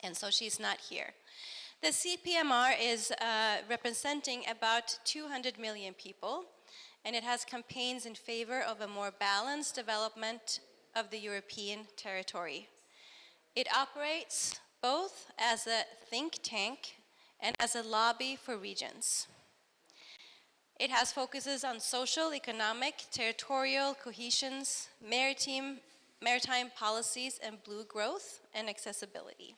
and so she's not here. The CPMR is representing about 200 million people, and it has campaigns in favor of a more balanced development of the European territory. It operates both as a think tank and as a lobby for regions. It has focuses on social, economic, territorial cohesions, maritime policies, and blue growth and accessibility.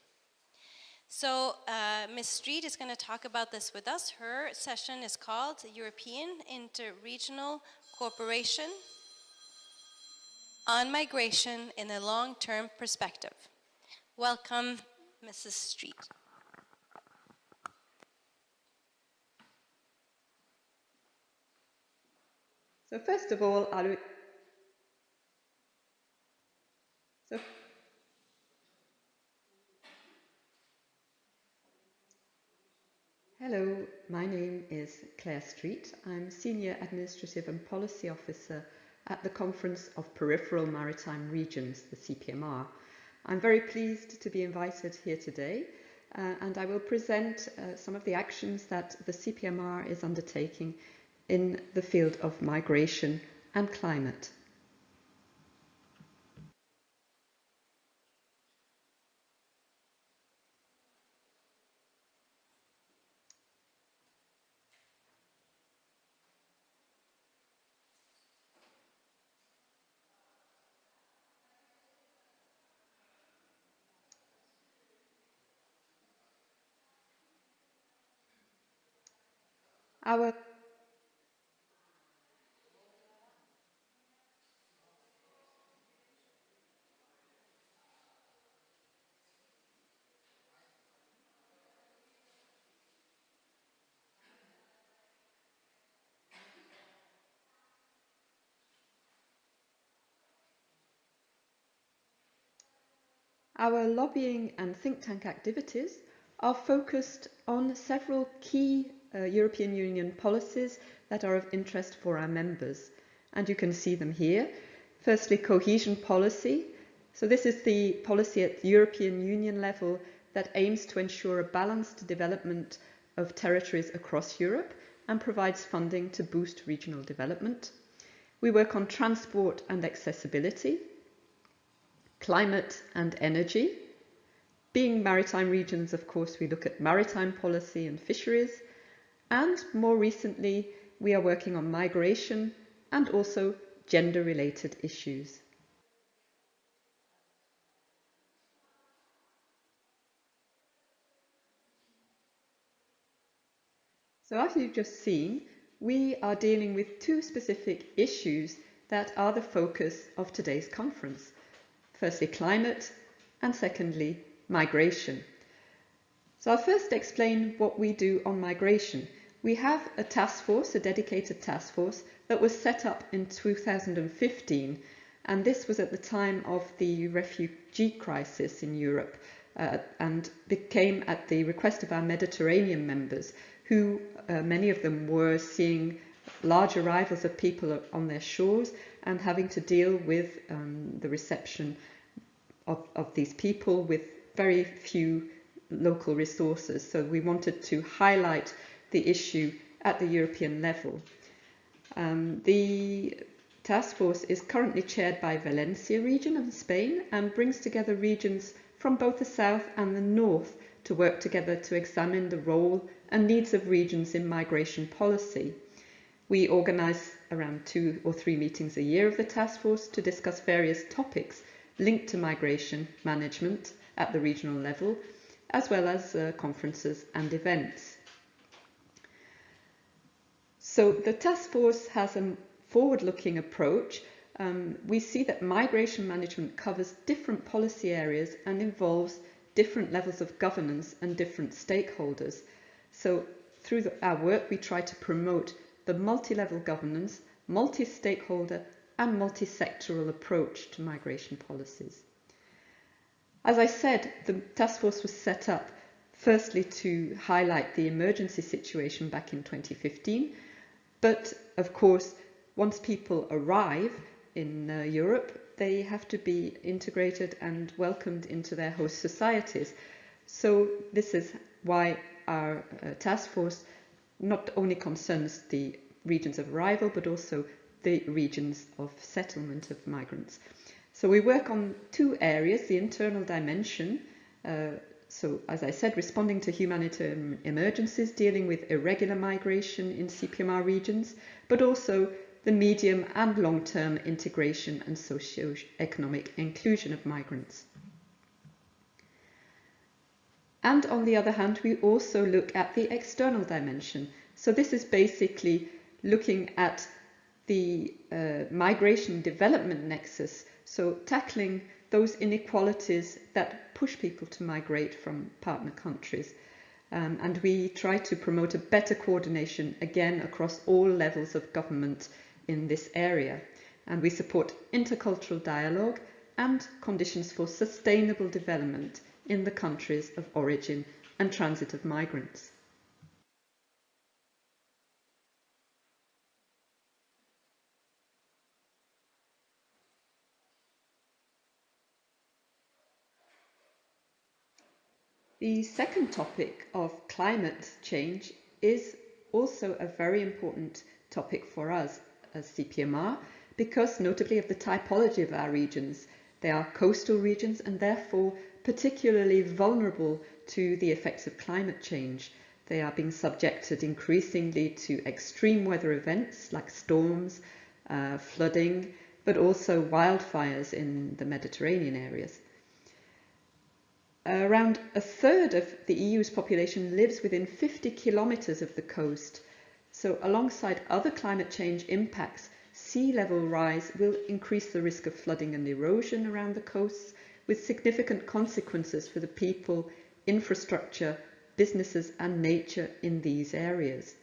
So Ms. Street is going to talk about this with us. Her session is called European Interregional Cooperation on Migration in a Long-Term Perspective. Welcome, Mrs. Street. So first of all, Hello, my name is Claire Street. I'm Senior Administrative and Policy Officer at the Conference of Peripheral Maritime Regions, the CPMR. I'm very pleased to be invited here today, and I will present some of the actions that the CPMR is undertaking in the field of migration and climate. Our lobbying and think tank activities are focused on several key European Union policies that are of interest for our members. And you can see them here. Firstly, cohesion policy. So this is the policy at the European Union level that aims to ensure a balanced development of territories across Europe and provides funding to boost regional development. We work on transport and accessibility, climate and energy. Being maritime regions, of course, we look at maritime policy and fisheries. And more recently, we are working on migration and also gender-related issues. So as you've just seen, we are dealing with two specific issues that are the focus of today's conference. Firstly, climate, and secondly, migration. So I'll first explain what we do on migration. We have a task force, a dedicated task force, that was set up in 2015, and this was at the time of the refugee crisis in Europe, and became at the request of our Mediterranean members, who many of them were seeing large arrivals of people on their shores and having to deal with the reception of these people with very few local resources. So we wanted to highlight the issue at the European level. The task force is currently chaired by Valencia region of Spain and brings together regions from both the south and the north to work together to examine the role and needs of regions in migration policy. We organise around 2 or 3 meetings a year of the task force to discuss various topics linked to migration management at the regional level, as well as conferences and events. So the task force has a forward-looking approach. We see that migration management covers different policy areas and involves different levels of governance and different stakeholders. So through our work, we try to promote the multi-level governance, multi-stakeholder and multi-sectoral approach to migration policies. As I said, the task force was set up firstly to highlight the emergency situation back in 2015, but of course, once people arrive in Europe, they have to be integrated and welcomed into their host societies. So this is why our task force not only concerns the regions of arrival, but also the regions of settlement of migrants. So we work on two areas, the internal dimension, so as I said, responding to humanitarian emergencies, dealing with irregular migration in CPMR regions, but also the medium and long-term integration and socio-economic inclusion of migrants. And on the other hand, we also look at the external dimension. So this is basically looking at the migration development nexus, so tackling those inequalities that push people to migrate from partner countries. And we try to promote a better coordination, again, across all levels of government in this area. And we support intercultural dialogue and conditions for sustainable development in the countries of origin and transit of migrants. The second topic of climate change is also a very important topic for us as CPMR, because notably of the typology of our regions. They are coastal regions and therefore particularly vulnerable to the effects of climate change. They are being subjected increasingly to extreme weather events like storms, flooding, but also wildfires in the Mediterranean areas. Around a third of the EU's population lives within 50 kilometers of the coast. So alongside other climate change impacts, sea level rise will increase the risk of flooding and erosion around the coasts, with significant consequences for the people, infrastructure, businesses and nature in these areas.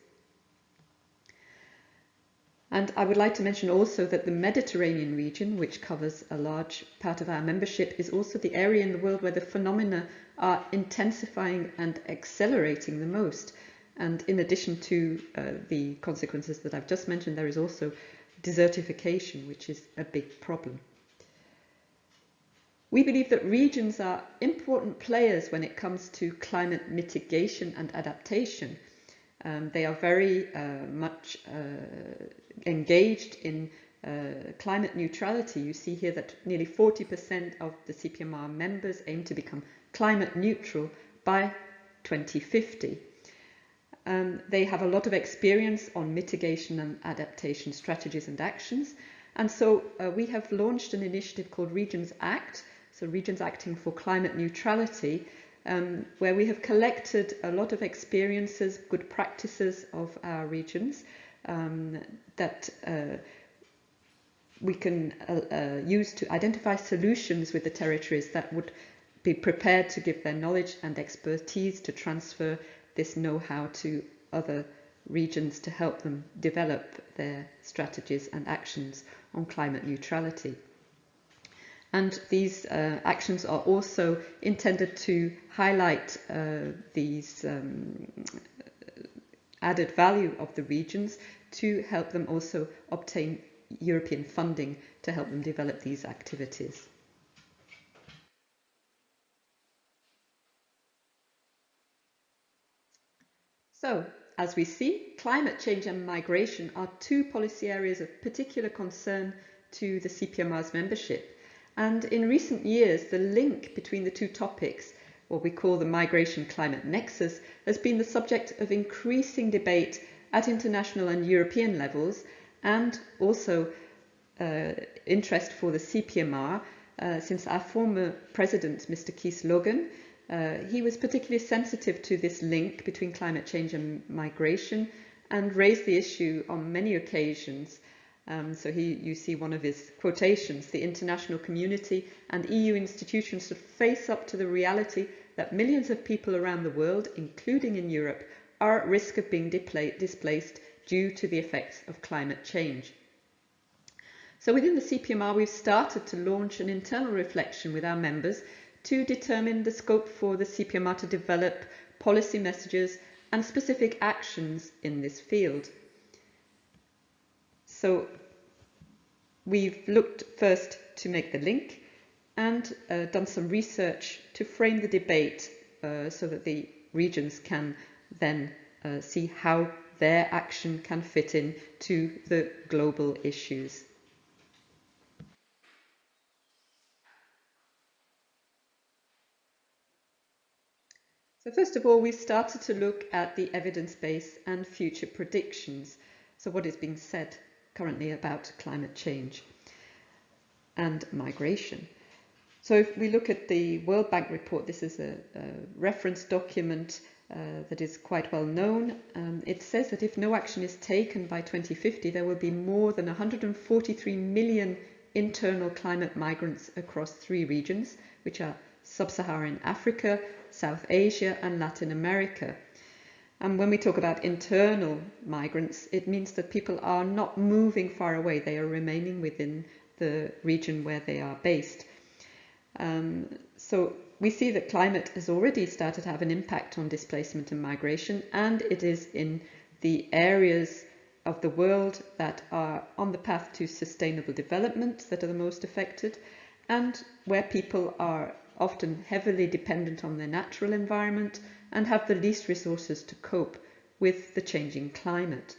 And I would like to mention also that the Mediterranean region, which covers a large part of our membership, is also the area in the world where the phenomena are intensifying and accelerating the most. And in addition to the consequences that I've just mentioned, there is also desertification, which is a big problem. We believe that regions are important players when it comes to climate mitigation and adaptation. They are very much engaged in climate neutrality. You see here that nearly 40% of the CPMR members aim to become climate neutral by 2050. They have a lot of experience on mitigation and adaptation strategies and actions. And so we have launched an initiative called Regions Act, so Regions Acting for Climate Neutrality, where we have collected a lot of experiences, good practices of our regions that we can use to identify solutions with the territories that would be prepared to give their knowledge and expertise to transfer this know-how to other regions to help them develop their strategies and actions on climate neutrality. And these actions are also intended to highlight these added value of the regions to help them also obtain European funding to help them develop these activities. So, as we see, climate change and migration are two policy areas of particular concern to the CPMR's membership. And in recent years, the link between the two topics, what we call the migration-climate nexus, has been the subject of increasing debate at international and European levels, and also interest for the CPMR, since our former president, Mr. Kees Logan, he was particularly sensitive to this link between climate change and migration and raised the issue on many occasions. So you see one of his quotations: the international community and EU institutions should face up to the reality that millions of people around the world, including in Europe, are at risk of being displaced due to the effects of climate change. So within the CPMR, we've started to launch an internal reflection with our members to determine the scope for the CPMR to develop policy messages and specific actions in this field. So we've looked first to make the link and done some research to frame the debate so that the regions can then see how their action can fit in to the global issues. So first of all, we started to look at the evidence base and future predictions. So what is being said currently about climate change and migration. So if we look at the World Bank report, this is a reference document that is quite well known. It says that if no action is taken by 2050, there will be more than 143 million internal climate migrants across 3 regions, which are Sub-Saharan Africa, South Asia and Latin America. And when we talk about internal migrants, it means that people are not moving far away. They are remaining within the region where they are based. So we see that climate has already started to have an impact on displacement and migration, and it is in the areas of the world that are on the path to sustainable development that are the most affected, and where people are often heavily dependent on their natural environment and have the least resources to cope with the changing climate.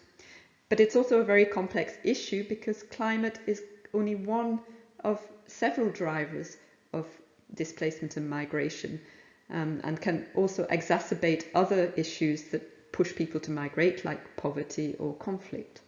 But it's also a very complex issue because climate is only one of several drivers of displacement and migration, and can also exacerbate other issues that push people to migrate, like poverty or conflict.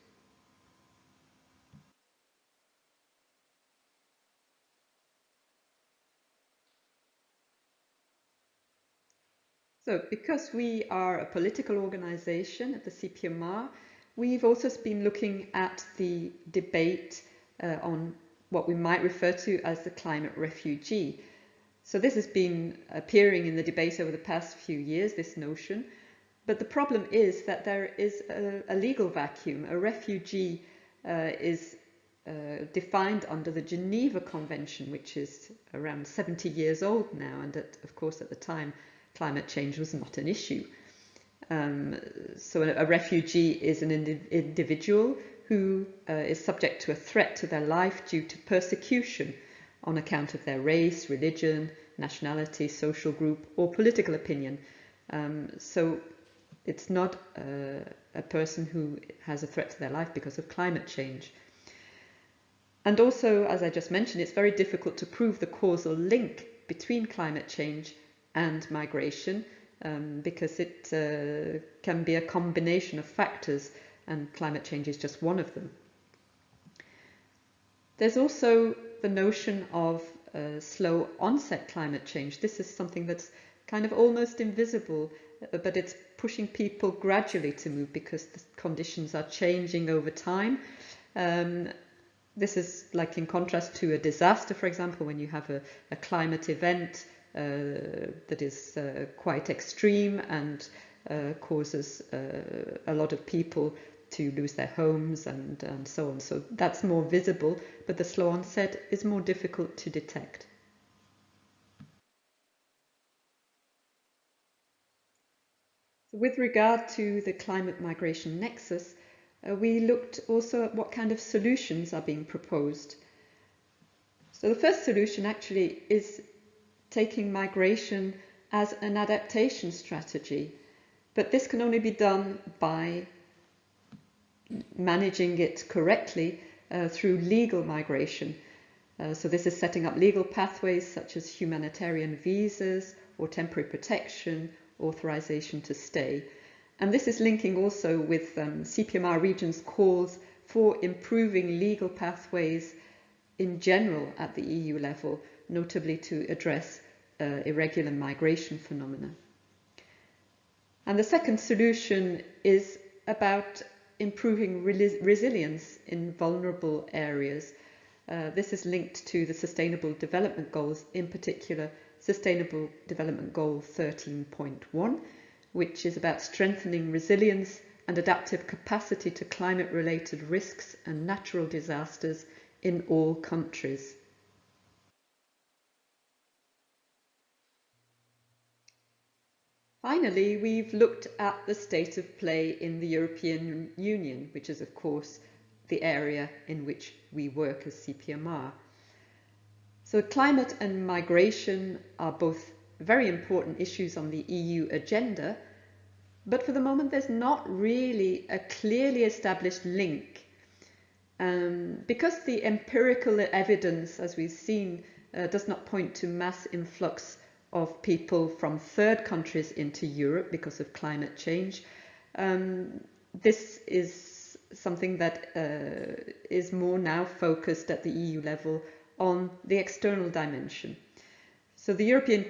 So because we are a political organization at the CPMR, we've also been looking at the debate on what we might refer to as the climate refugee. So this has been appearing in the debate over the past few years, this notion. But the problem is that there is a legal vacuum. A refugee is defined under the Geneva Convention, which is around 70 years old now, and of course at the time climate change was not an issue. So a refugee is an individual who is subject to a threat to their life due to persecution on account of their race, religion, nationality, social group, or political opinion. So it's not a person who has a threat to their life because of climate change. And also, as I just mentioned, it's very difficult to prove the causal link between climate change and migration, because it can be a combination of factors, and climate change is just one of them. There's also the notion of slow onset climate change. This is something that's kind of almost invisible, but it's pushing people gradually to move because the conditions are changing over time. This is like in contrast to a disaster, for example, when you have a climate event that is quite extreme and causes a lot of people to lose their homes and so on. So that's more visible, but the slow onset is more difficult to detect. So with regard to the climate migration nexus, we looked also at what kind of solutions are being proposed. So the first solution actually is taking migration as an adaptation strategy, but this can only be done by managing it correctly through legal migration. So this is setting up legal pathways such as humanitarian visas or temporary protection, authorization to stay. And this is linking also with CPMR region's calls for improving legal pathways in general at the EU level, notably to address irregular migration phenomena. And the second solution is about improving resilience in vulnerable areas. This is linked to the Sustainable Development Goals, in particular Sustainable Development Goal 13.1, which is about strengthening resilience and adaptive capacity to climate-related risks and natural disasters in all countries. Finally, we've looked at the state of play in the European Union, which is, of course, the area in which we work as CPMR. So climate and migration are both very important issues on the EU agenda, but for the moment there's not really a clearly established link. Because the empirical evidence, as we've seen, does not point to mass influx of people from third countries into Europe because of climate change, this is something that is more now focused at the EU level on the external dimension. So the European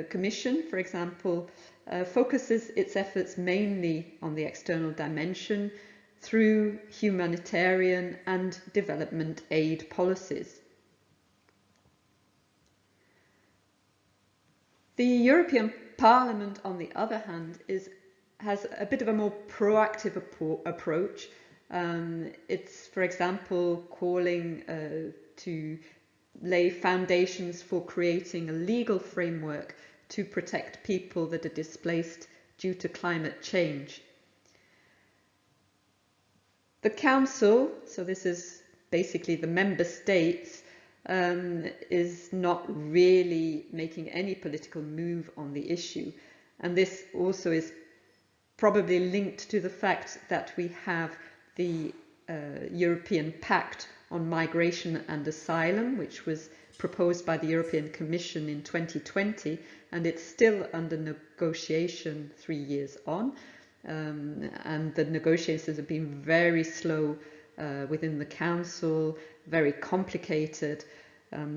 Commission, for example, focuses its efforts mainly on the external dimension through humanitarian and development aid policies. The European Parliament, on the other hand, has a bit of a more proactive approach. It's, for example, calling to lay foundations for creating a legal framework to protect people that are displaced due to climate change. The Council, so this is basically the member states, is not really making any political move on the issue. And this also is probably linked to the fact that we have the European Pact on Migration and Asylum, which was proposed by the European Commission in 2020, and it's still under negotiation 3 years on. And the negotiations have been very slow within the Council, very complicated.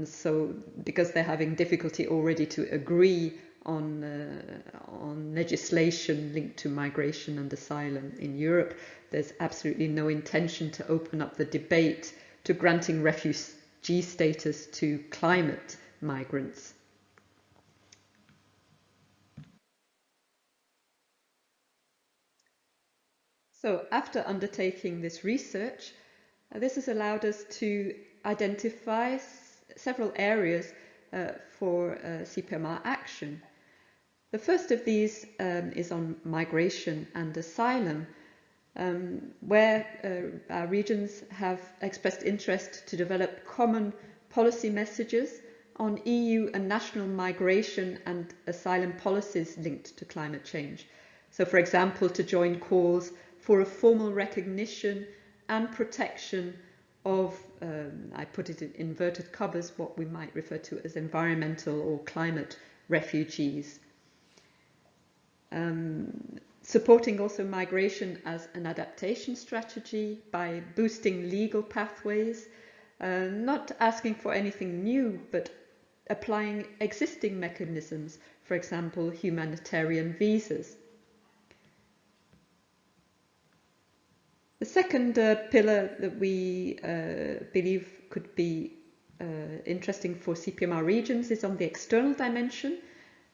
So because they're having difficulty already to agree on legislation linked to migration and asylum in Europe, there's absolutely no intention to open up the debate to granting refugee status to climate migrants. So after undertaking this research, this has allowed us to identify several areas for CPMR action. The first of these is on migration and asylum, where our regions have expressed interest to develop common policy messages on EU and national migration and asylum policies linked to climate change. So, for example, to join calls for a formal recognition and protection of, I put it in inverted commas, what we might refer to as environmental or climate refugees. Supporting also migration as an adaptation strategy by boosting legal pathways, not asking for anything new, but applying existing mechanisms, for example, humanitarian visas. The second pillar that we believe could be interesting for CPMR regions is on the external dimension,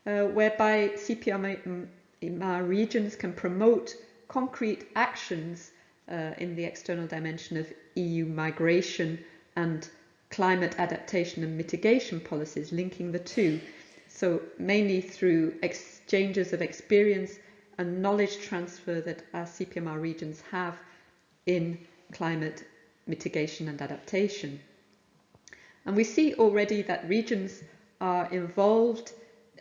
whereby CPMR regions can promote concrete actions in the external dimension of EU migration and climate adaptation and mitigation policies, linking the two. So mainly through exchanges of experience and knowledge transfer that our CPMR regions have in climate mitigation and adaptation. And we see already that regions are involved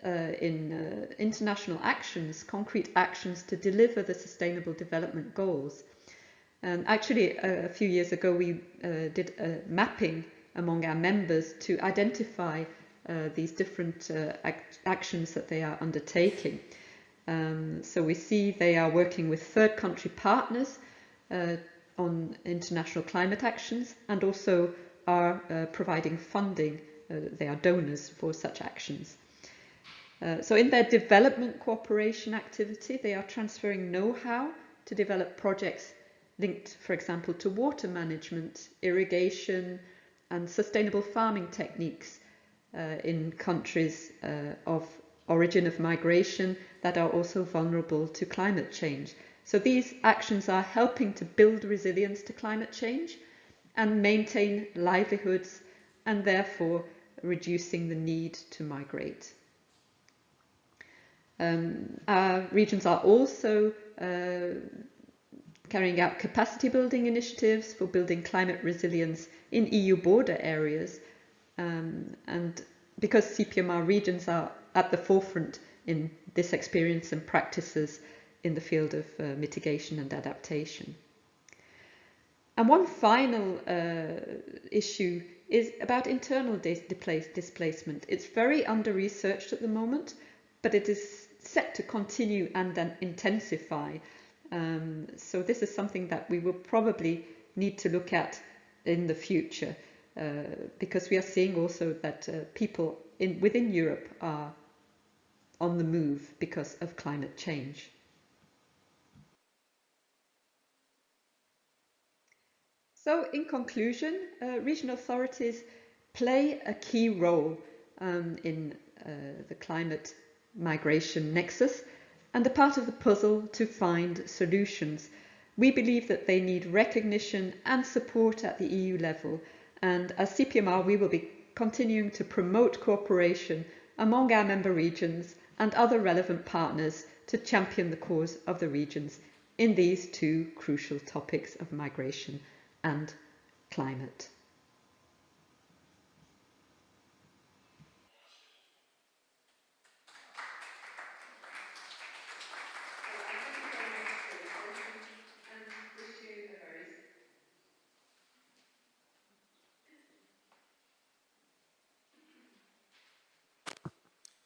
in international actions, concrete actions to deliver the Sustainable Development Goals. And actually, a few years ago, we did a mapping among our members to identify these different actions that they are undertaking. So we see they are working with third country partners on international climate actions, and also are providing funding. They are donors for such actions. So in their development cooperation activity, they are transferring know-how to develop projects linked, for example, to water management, irrigation, and sustainable farming techniques in countries of origin of migration that are also vulnerable to climate change. So these actions are helping to build resilience to climate change and maintain livelihoods, and therefore reducing the need to migrate. Our regions are also carrying out capacity building initiatives for building climate resilience in EU border areas. And because CPMR regions are at the forefront in this experience and practices in the field of mitigation and adaptation. And one final issue is about internal displacement. It's very under-researched at the moment, but it is set to continue and then intensify. So this is something that we will probably need to look at in the future, because we are seeing also that people within Europe are on the move because of climate change. So in conclusion, regional authorities play a key role in the climate migration nexus and are part of the puzzle to find solutions. We believe that they need recognition and support at the EU level, and as CPMR we will be continuing to promote cooperation among our member regions and other relevant partners to champion the cause of the regions in these two crucial topics of migration and climate.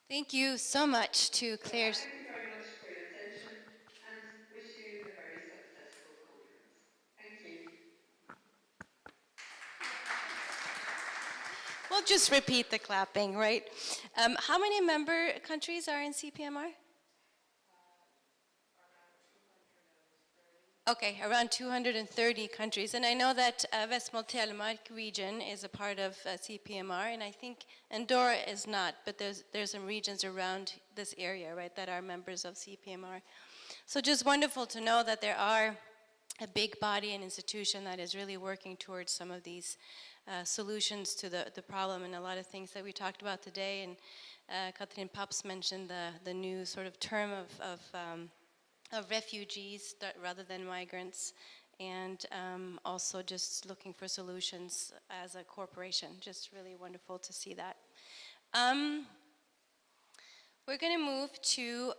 Thank you so much to Claire. Thank you very much for your attention and wish you a very successful conference. Thank you. We'll just repeat the clapping, right? How many member countries are in CPMR? Okay, around 230 countries. And I know that Västmanland region is a part of CPMR, and I think Andorra is not, but there's some regions around this area, right, that are members of CPMR. So just wonderful to know that there are a big body and institution that is really working towards some of these solutions to the problem, and a lot of things that we talked about today. And Katrin Paps mentioned the new sort of term of refugees rather than migrants, and also just looking for solutions as a corporation. Just really wonderful to see that. We're going to move to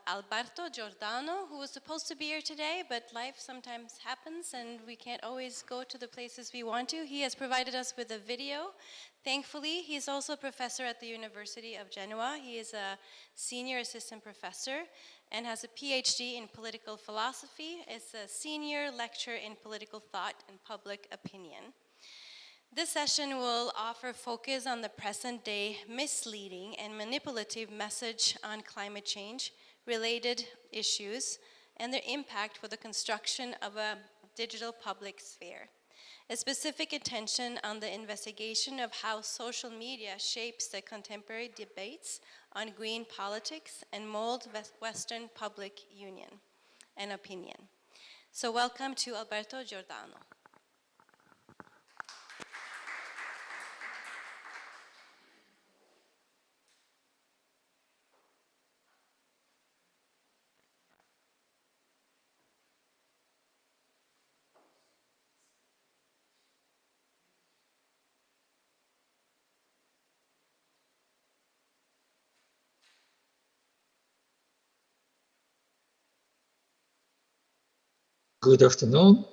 Alberto Giordano, who was supposed to be here today, but life sometimes happens and we can't always go to the places we want to. He has provided us with a video. Thankfully, he's also a professor at the University of Genoa. He is a senior assistant professor and has a PhD in political philosophy. Is a senior lecturer in political thought and public opinion. This session will offer focus on the present-day misleading and manipulative message on climate change, related issues, and their impact for the construction of a digital public sphere. A specific attention on the investigation of how social media shapes the contemporary debates on green politics and mold Western public union and opinion. So welcome to Alberto Giordano. Good afternoon.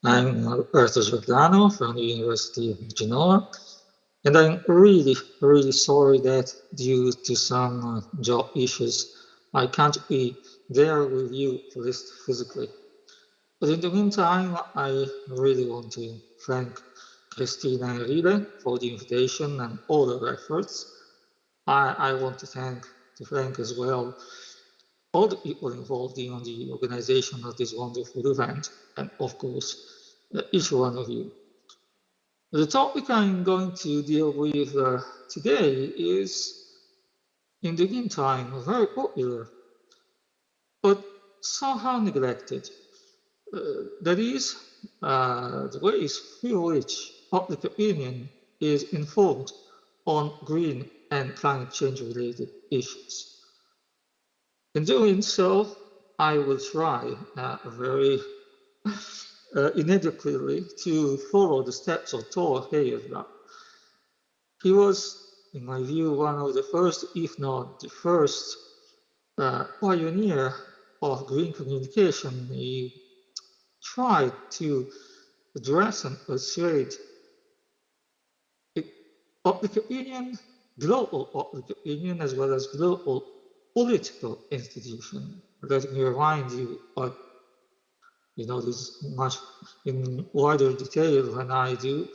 I'm Alberto Giordano from the University of Genoa, and I'm really sorry that due to some job issues, I can't be there with you, at least physically. But in the meantime, I really want to thank Christina and Ribe for the invitation and all their efforts. I want to thank as well all the people involved in the organization of this wonderful event, and of course, each one of you. The topic I'm going to deal with today is, in the meantime, very popular, but somehow neglected. That is, the ways through which public opinion is informed on green and climate change related issues. In doing so, I will try very inadequately to follow the steps of Thor Heyerdahl. He was in my view, one of the first, if not the first, pioneer of green communication. He tried to address and persuade public opinion, global public opinion, as well as global political institution. Let me remind you, but you know this much in wider detail than I do,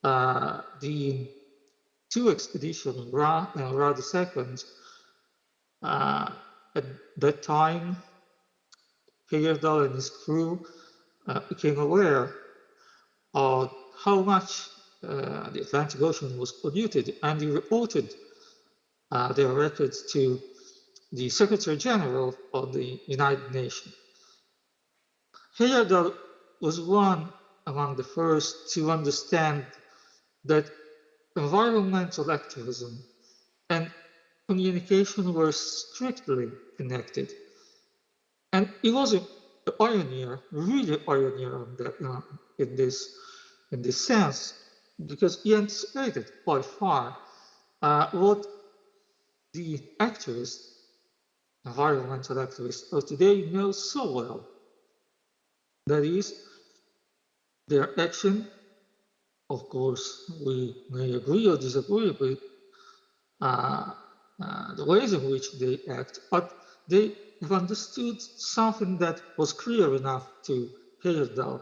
the two expeditions, Ra and Ra II, at that time, Heyerdahl and his crew became aware of how much the Atlantic Ocean was polluted, and he reported their records to the Secretary General of the United Nations. Heyerdahl was one among the first to understand that environmental activism and communication were strictly connected. And he was a pioneer, really a pioneer on that, in this sense, because he anticipated by far what the activists, environmental activists of today know so well. That is, their action, of course, we may agree or disagree with the ways in which they act, but they have understood something that was clear enough to Heyerdahl.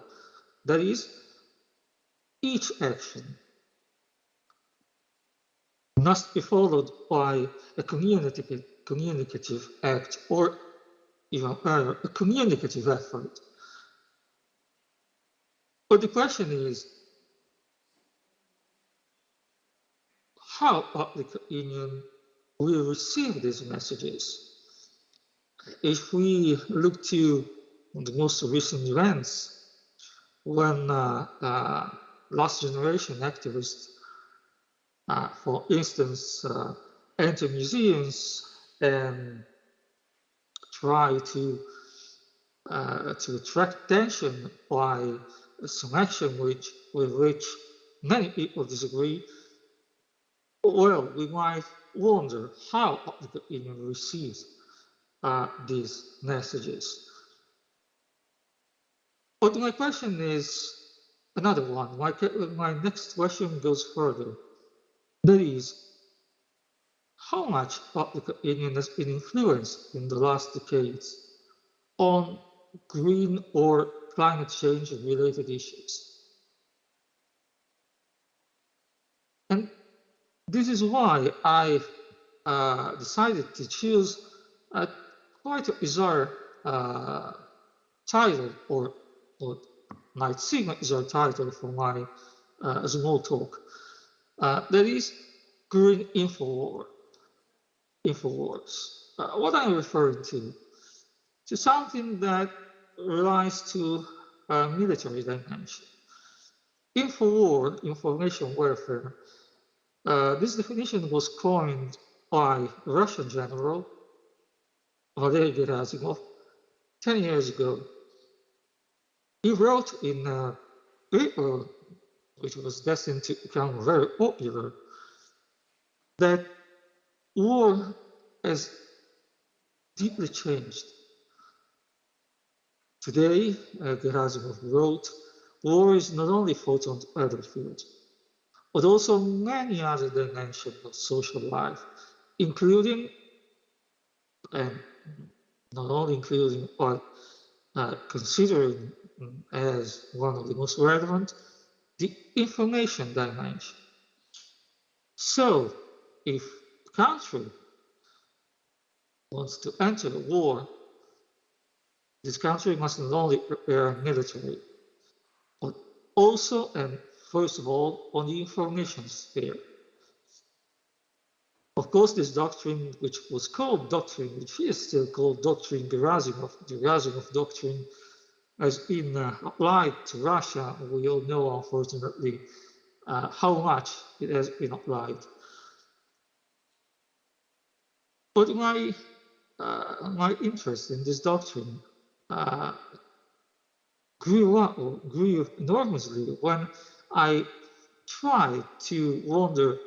That is, each action must be followed by a communicative act, or even better, a communicative effort. But the question is, how public opinion will receive these messages? If we look to the most recent events, when last generation activists, for instance, enter museums and try to attract attention by some action with which many people disagree, well, we might wonder how public opinion receives these messages. But my question is another one. My next question goes further. That is, how much public opinion has been influenced in the last decades on green or climate change related issues? And this is why I decided to choose quite a bizarre title, or might seem a bizarre title for my small talk. That is Green Infowars. What I'm referring to something that relies to a military dimension. Infowar, information warfare, this definition was coined by a Russian general, Valery Gerasimov, 10 years ago. He wrote in a paper, which was destined to become very popular, that war has deeply changed. Today, Gerasimov wrote, war is not only fought on the battlefield, but also many other dimensions of social life, including, and not only including, but considering as one of the most relevant, the information dimension. So, if the country wants to enter a war, this country must not only prepare military, but also, and first of all, on the information sphere. Of course, this doctrine, which was called doctrine, which is still called Doctrine Gerasimov, the Gerasimov doctrine, has been applied to Russia. We all know, unfortunately, how much it has been applied. But my interest in this doctrine grew enormously when I tried to wonder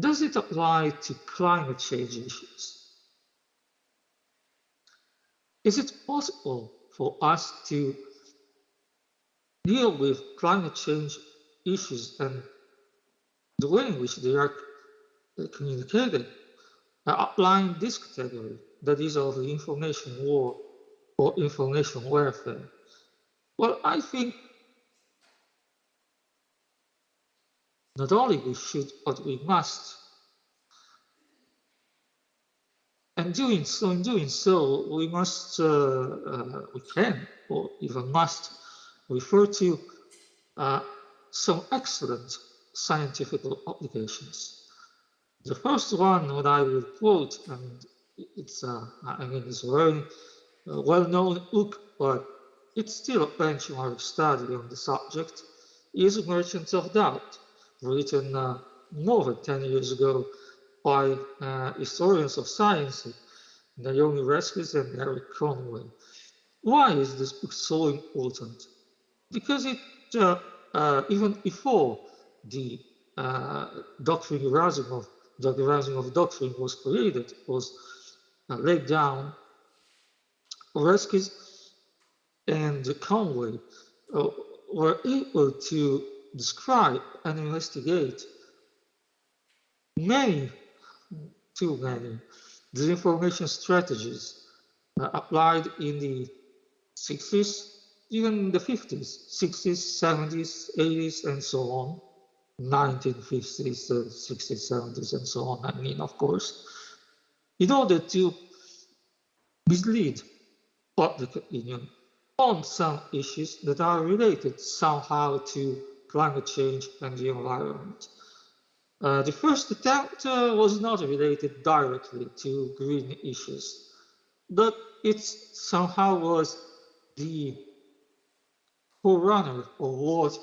does it apply to climate change issues? Is it possible for us to deal with climate change issues and the way in which they are communicated, applying this category, that is of the information war or information warfare? Well, I think not only we should, but we must. And in doing so, we must, we can, or even must, refer to some excellent scientific applications. The first one, what I will quote, and it's a very well-known book, but it's still a benchmark study on the subject, is Merchants of Doubt, written more than 10 years ago by historians of science, Naomi Oreskes and Eric Conway. Why is this book so important? Because it, even before the doctrine Gerasimov doctrine was created, was laid down, Oreskes and Conway were able to describe and investigate too many disinformation strategies applied in the 60s, even the 50s, 60s, 70s, 80s, and so on, 1950s, 60s, 70s, and so on, I mean, of course, in order to mislead public opinion on some issues that are related somehow to climate change and the environment. The first attempt was not related directly to green issues, but it somehow was the forerunner of what,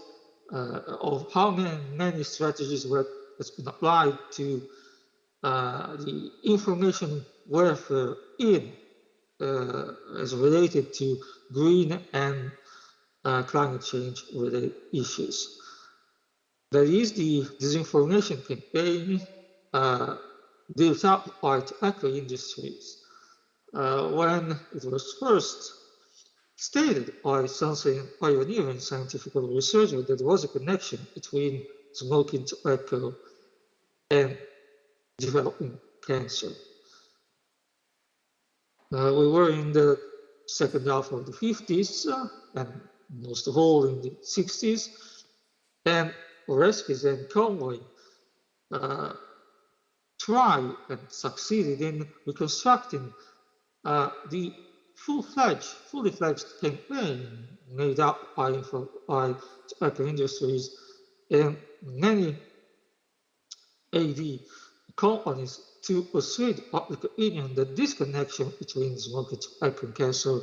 of how many strategies has been applied to the information warfare as related to green and climate change related issues. There is the disinformation campaign built up by tobacco industries when it was first stated by some pioneering scientific researcher that there was a connection between smoking tobacco and developing cancer. We were in the second half of the 50s and most of all in the 60s, and Oreskes and Conway tried and succeeded in reconstructing the fully fledged campaign made up by tobacco industries and many AD companies to persuade public opinion that this connection between smoking tobacco and cancer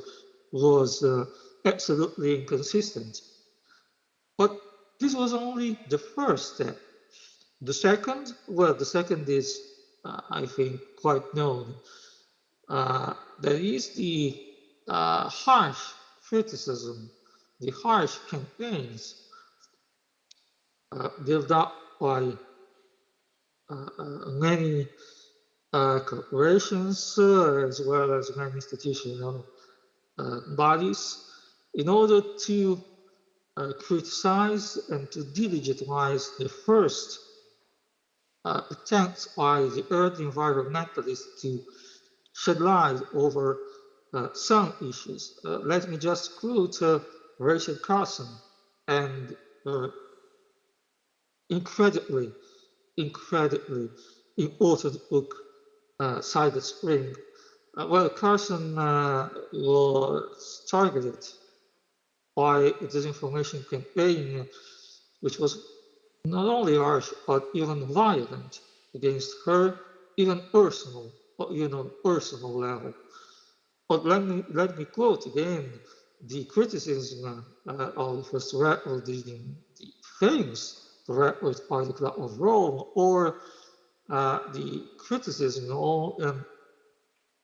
was absolutely inconsistent. But this was only the first step. The second is, I think, quite known. There is the harsh criticism, the harsh campaigns built up by many corporations as well as many institutional bodies in order to criticize and to delegitimize the first attempts by the early environmentalists to shed light over some issues. Let me just quote Rachel Carson and incredibly important book, Silent Spring. Well, Carson was targeted by a disinformation campaign, which was not only harsh but even violent against her, even personal level. But let me quote again the criticism of the first record, the famous record by the Club of Rome, or the criticism or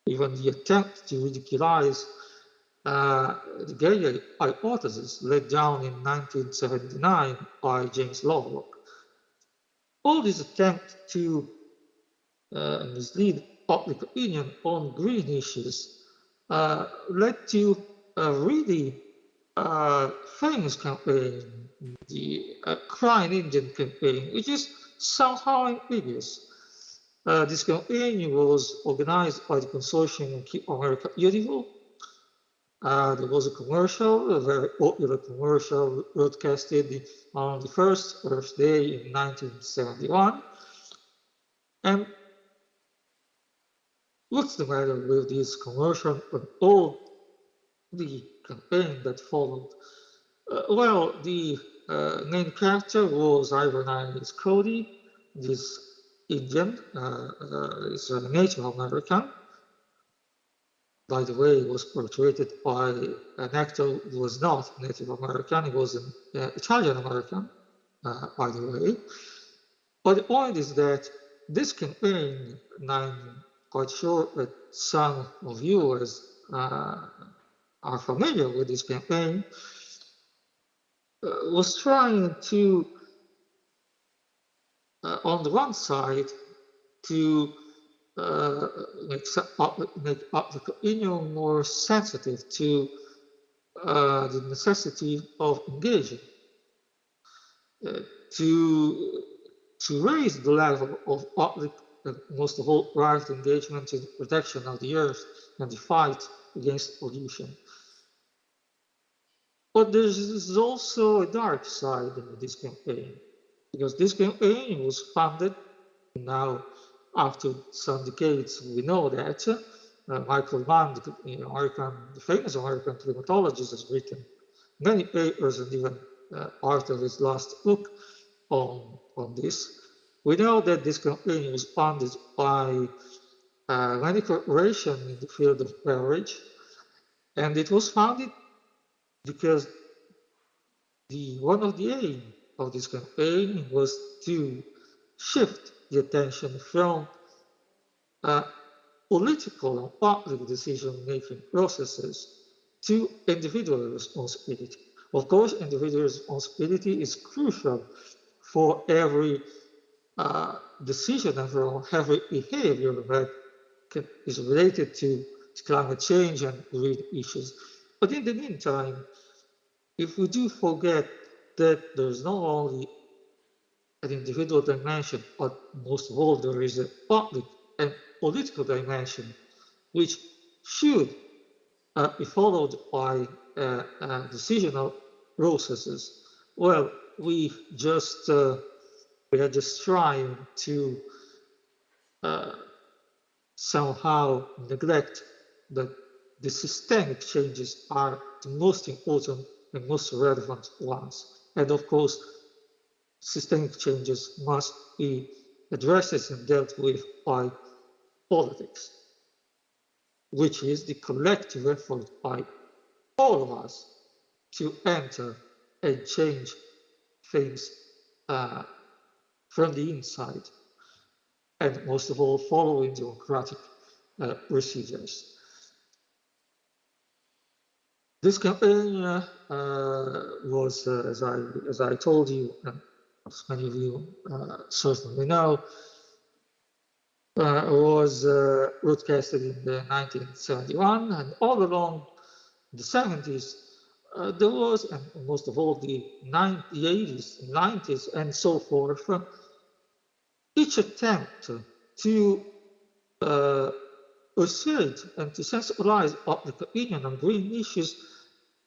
even the attempt to ridiculize the gay hypothesis laid down in 1979 by James Lovelock. All these attempts to mislead public opinion on green issues led to a really famous campaign, the Crying Indian campaign, which is somehow ambiguous. This campaign was organized by the consortium Keep America Beautiful. There was a commercial, a very popular commercial broadcasted on the first Earth Day in 1971. And what's the matter with this commercial and all the campaign that followed? Well, the main character was Ivanized Cody, this Indian, is a Native American. By the way, it was portrayed by an actor who was not Native American, he was an Italian American, by the way. But the point is that this campaign, and I'm quite sure that some of you are familiar with this campaign, was trying to, on the one side, to make public opinion more sensitive to the necessity of engaging, to raise the level of public and most of all private engagement in the protection of the earth and the fight against pollution. But there is also a dark side of this campaign, because this campaign was funded now. After some decades, we know that Michael Mann, the famous American climatologist, has written many papers and even part of his last book on this. We know that this campaign was funded by many corporations in the field of beverage, and it was funded because one of the aims of this campaign was to shift the attention from political and public decision-making processes to individual responsibility. Of course, individual responsibility is crucial for every decision and for every behavior that is related to climate change and green issues. But in the meantime, if we do forget that there's not only an individual dimension, but most of all, there is a public and political dimension, which should be followed by decisional processes. Well, we are just trying to somehow neglect that the systemic changes are the most important and most relevant ones. And of course, systemic changes must be addressed and dealt with by politics, which is the collective effort by all of us to enter and change things from the inside, and most of all, following democratic procedures. This campaign was, as I told you, and as many of you certainly know, was broadcasted in 1971, and all along the 70s, there was, and most of all the 80s, 90s, and so forth, each attempt to persuade and to sensibilize public opinion on green issues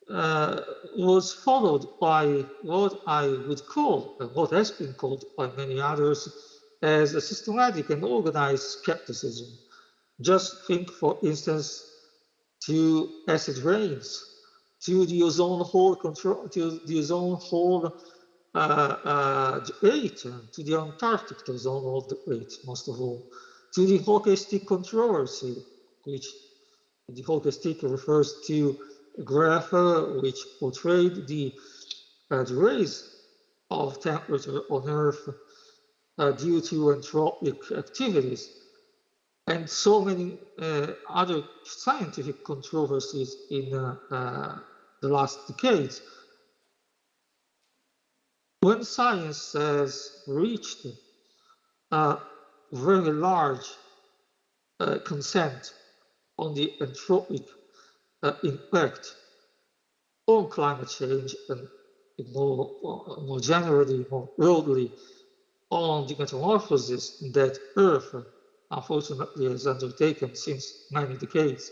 was followed by what I would call, and what has been called by many others, as a systematic and organized skepticism. Just think, for instance, to acid rains, to the ozone hole control, to the ozone hole debate, to the Antarctic ozone hole debate, most of all, to the hockey stick controversy, which the hockey stick refers to a graph which portrayed the rise of temperature on Earth due to anthropic activities, and so many other scientific controversies in the last decades. When science has reached very large consent on the anthropic impact on climate change and more generally, more broadly, on the metamorphosis that Earth, unfortunately, has undertaken since many decades.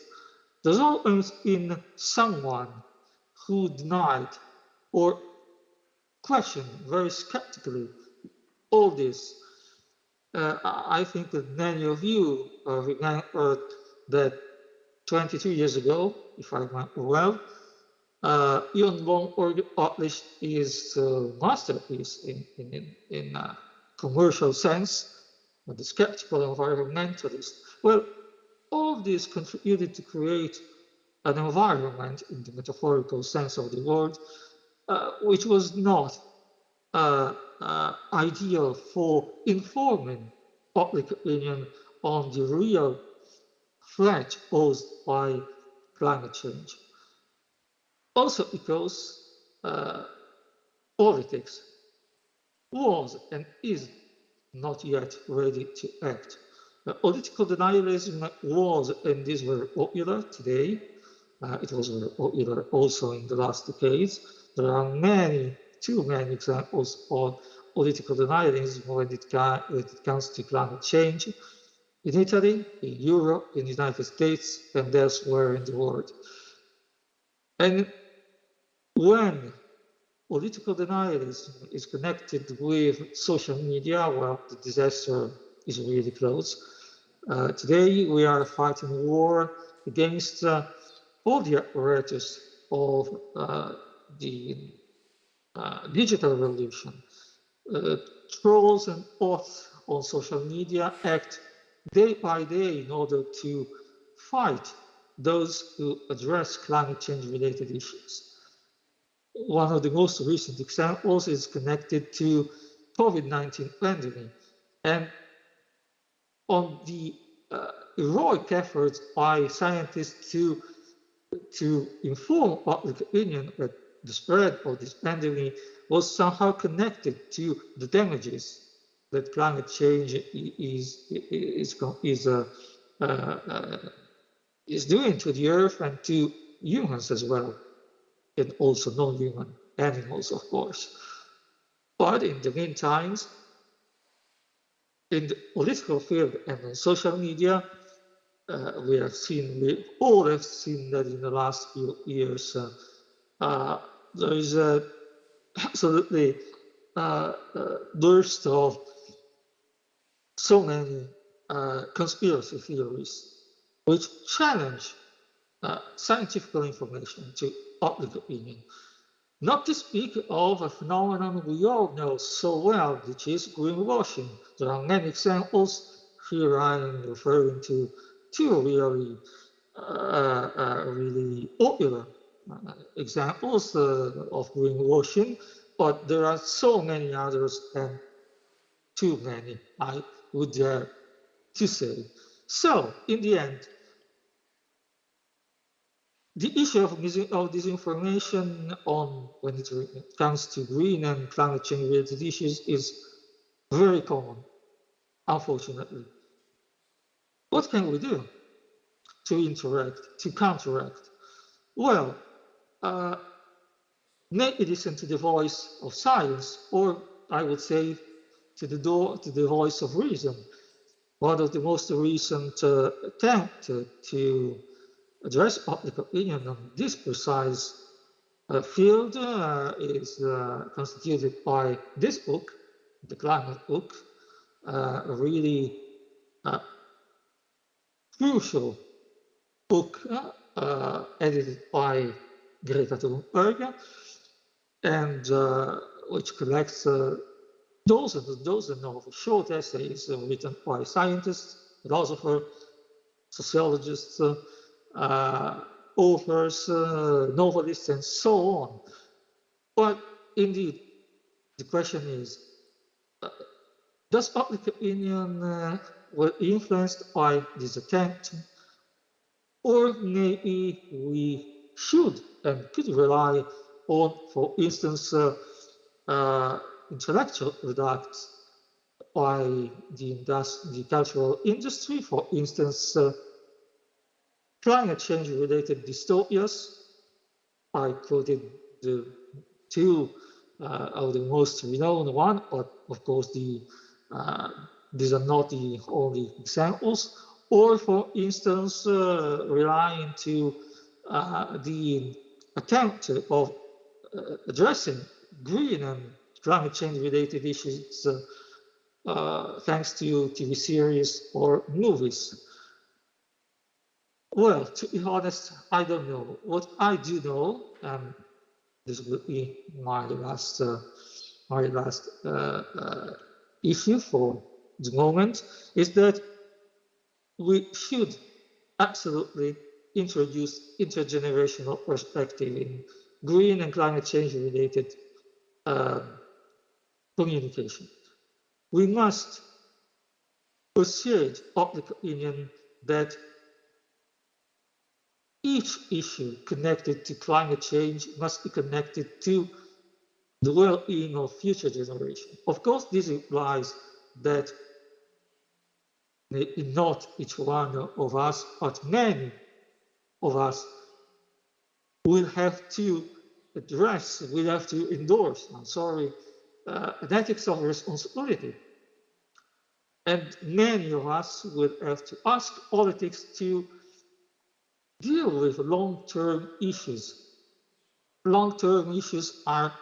There's always been someone who denied or questioned very skeptically all this. I think that many of you remember that 22 years ago, if I remember well, Ian Wong published his masterpiece in commercial sense, the skeptical environmentalist. Well, all this contributed to create an environment, in the metaphorical sense of the word, which was not ideal for informing public opinion on the real threat posed by climate change. Also because politics was and is not yet ready to act. Political denialism was and is very popular today. It was very popular also in the last decades. There are too many examples of political denialism when it comes to climate change in Italy, in Europe, in the United States, and elsewhere in the world. And when political denialism is connected with social media, well, the disaster is really close. Today, we are fighting a war against all the apparatus of the digital revolution. Trolls and bots on social media act day by day in order to fight those who address climate change related issues. One of the most recent examples is connected to COVID-19 pandemic, and on the heroic efforts by scientists to inform public opinion that the spread of this pandemic was somehow connected to the damages that climate change is doing to the earth and to humans as well, and also non-human animals, of course. But in the meantime, in the political field and on social media, we all have seen that in the last few years, there is a absolutely burst of so many conspiracy theories which challenge scientific information to public opinion. Not to speak of a phenomenon we all know so well, which is greenwashing. There are many examples. Here I am referring to two really popular examples of greenwashing, but there are so many others and too many, I would dare to say. So, in the end, the issue of disinformation when it comes to green and climate change related issues is very common, unfortunately. What can we do to counteract? Well, maybe listen to the voice of science, or I would say to the voice of reason. One of the most recent attempts to address public opinion on this precise field is constituted by this book, the climate book, a really crucial book edited by Greta Thunberg, and which collects dozens of short essays written by scientists, philosophers, sociologists, authors, novelists, and so on. But indeed, the question is, does public opinion were influenced by this attempt, or maybe we should and could rely on, for instance, intellectual products by the cultural industry. For instance, climate change-related dystopias. I quoted the two of the most renowned one, but of course these are not the only examples. Or for instance, relying to the attempt of addressing green and climate change related issues thanks to TV series or movies. Well, to be honest, I don't know. What I do know, and this will be my last issue for the moment, is that we should absolutely introduce intergenerational perspective in green and climate change related communication. We must persuade public opinion that each issue connected to climate change must be connected to the well-being of future generations. Of course, this implies that not each one of us, but many of us will have to address, will have to endorse, an ethics of responsibility. And many of us will have to ask politics to deal with long-term issues. Long-term issues are,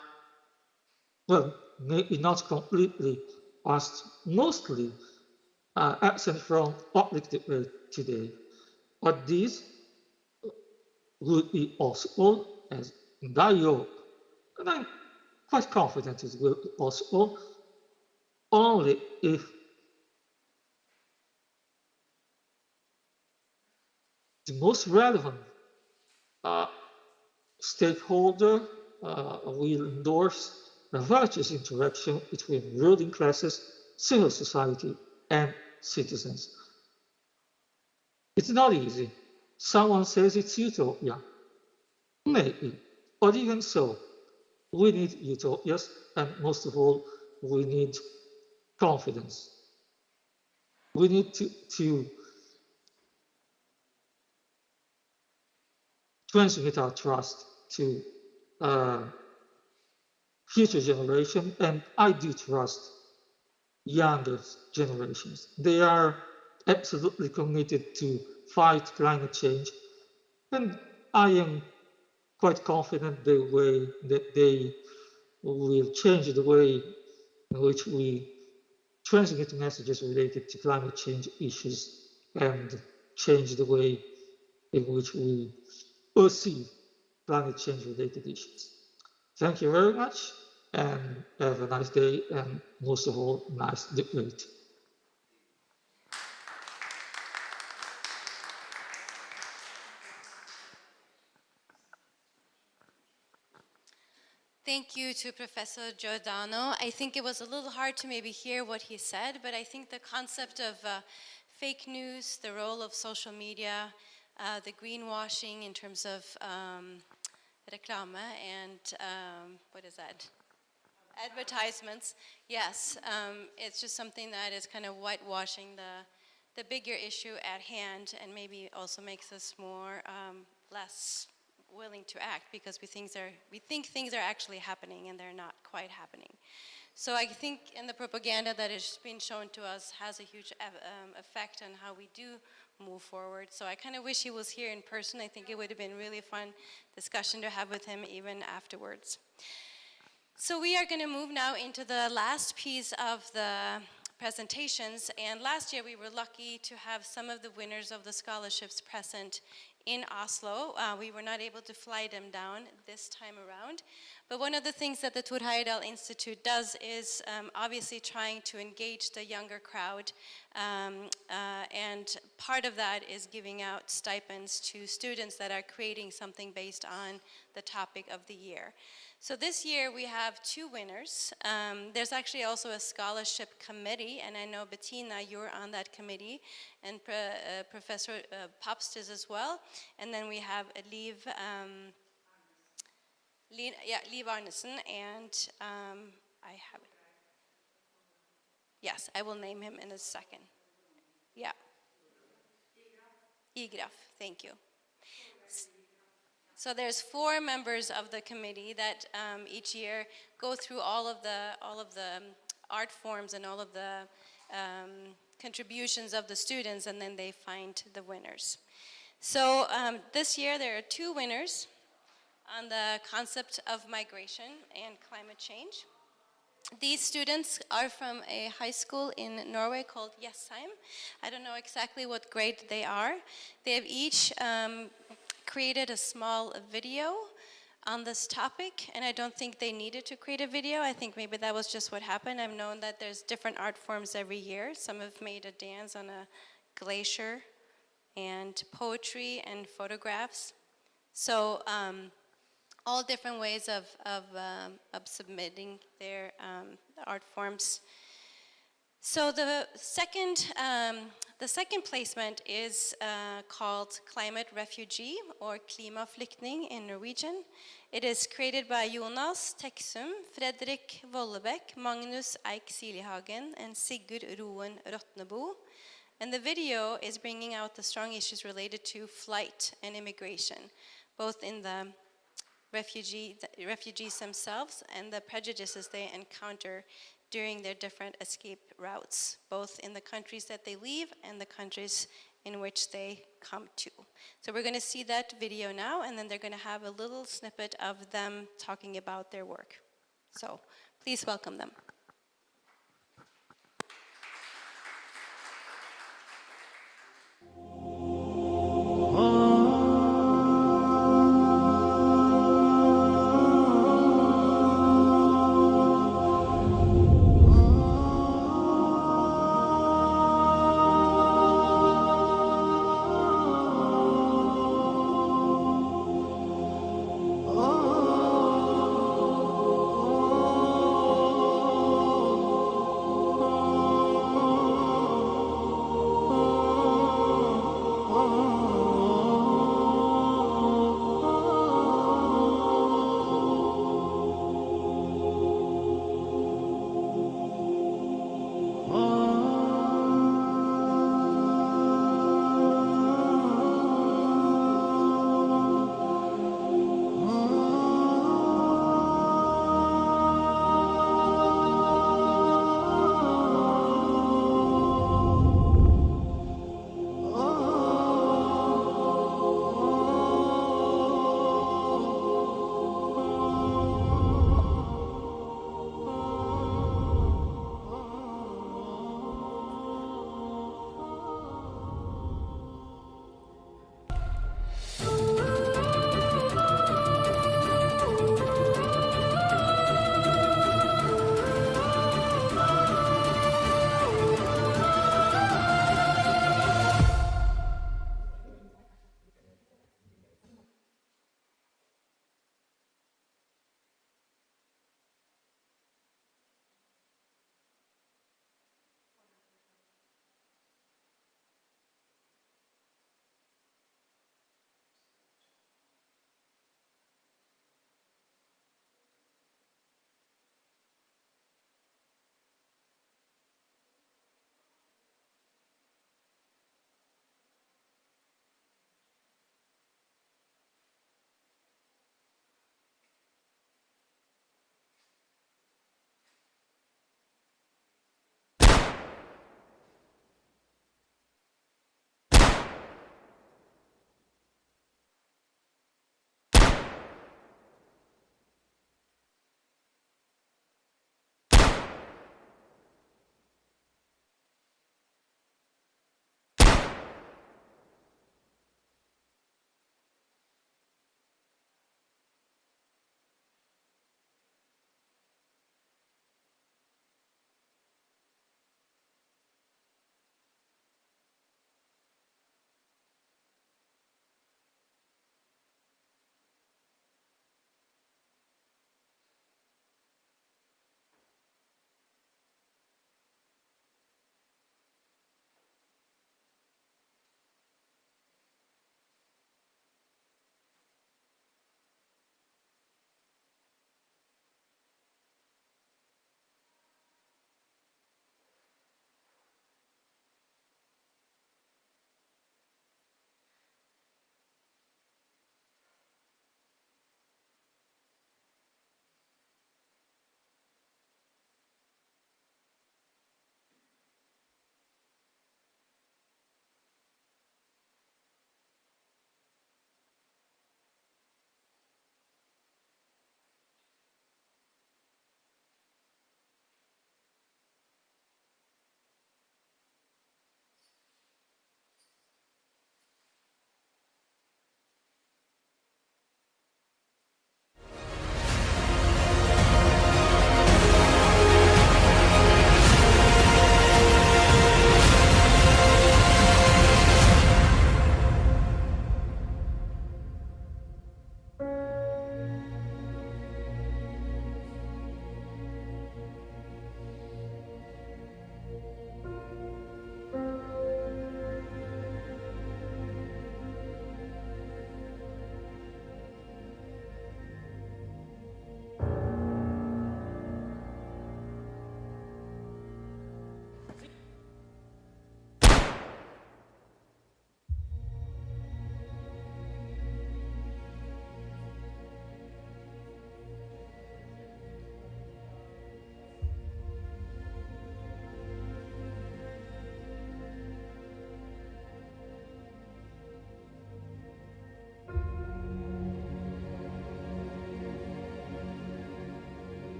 well, maybe not completely, but mostly absent from public debate today. But these would be possible, as I hope, and I'm quite confident it will be possible, only if the most relevant stakeholder will endorse a virtuous interaction between ruling classes, civil society, and citizens. It's not easy. Someone says it's utopia. Maybe, but even so, we need utopias, and most of all, we need confidence. We need to transmit our trust to future generations, and I do trust younger generations. They are absolutely committed to fight climate change, and I am quite confident that they will change the way in which we transmit messages related to climate change issues and change the way in which we perceive climate change related issues. Thank you very much, and have a nice day, and most of all, nice debate. Thank you to Professor Giordano. I think it was a little hard to maybe hear what he said, but I think the concept of fake news, the role of social media, the greenwashing in terms of reklame and what is that? Advertisements. Yes, it's just something that is kind of whitewashing the bigger issue at hand, and maybe also makes us more less willing to act because we think things are actually happening and they're not quite happening. So I think in the propaganda that has been shown to us has a huge effect on how we do move forward. So I kind of wish he was here in person. I think it would have been really fun discussion to have with him even afterwards. So we are going to move now into the last piece of the presentations, and last year we were lucky to have some of the winners of the scholarships present in Oslo. We were not able to fly them down this time around, but one of the things that the Thor Heyerdahl Institute does is obviously trying to engage the younger crowd, and part of that is giving out stipends to students that are creating something based on the topic of the year. So this year we have two winners. There's actually also a scholarship committee, and I know Bettina, you're on that committee, and Professor Papst is as well. And then we have Liv Arnesen, and I have Yes, I will name him in a second. Yeah. Igraf, thank you. So there's 4 members of the committee that each year go through all of the art forms and all of the contributions of the students, and then they find the winners. So this year there are 2 winners on the concept of migration and climate change. These students are from a high school in Norway called Jessheim. I don't know exactly what grade they are. They have each created a small video on this topic, and I don't think they needed to create a video. I think maybe that was just what happened. I've known that there's different art forms every year. Some have made a dance on a glacier, and poetry and photographs. So all different ways of submitting their art forms. So the second placement is called Climate Refugee, or Klimaflyktning in Norwegian. It is created by Jonas Teksum, Fredrik Vollebekk, Magnus Eik Silihagen, and Sigurd Roen Rotnebo. And the video is bringing out the strong issues related to flight and immigration, both in the refugees themselves and the prejudices they encounter during their different escape routes, both in the countries that they leave and the countries in which they come to. So we're going to see that video now, and then they're going to have a little snippet of them talking about their work. So please welcome them.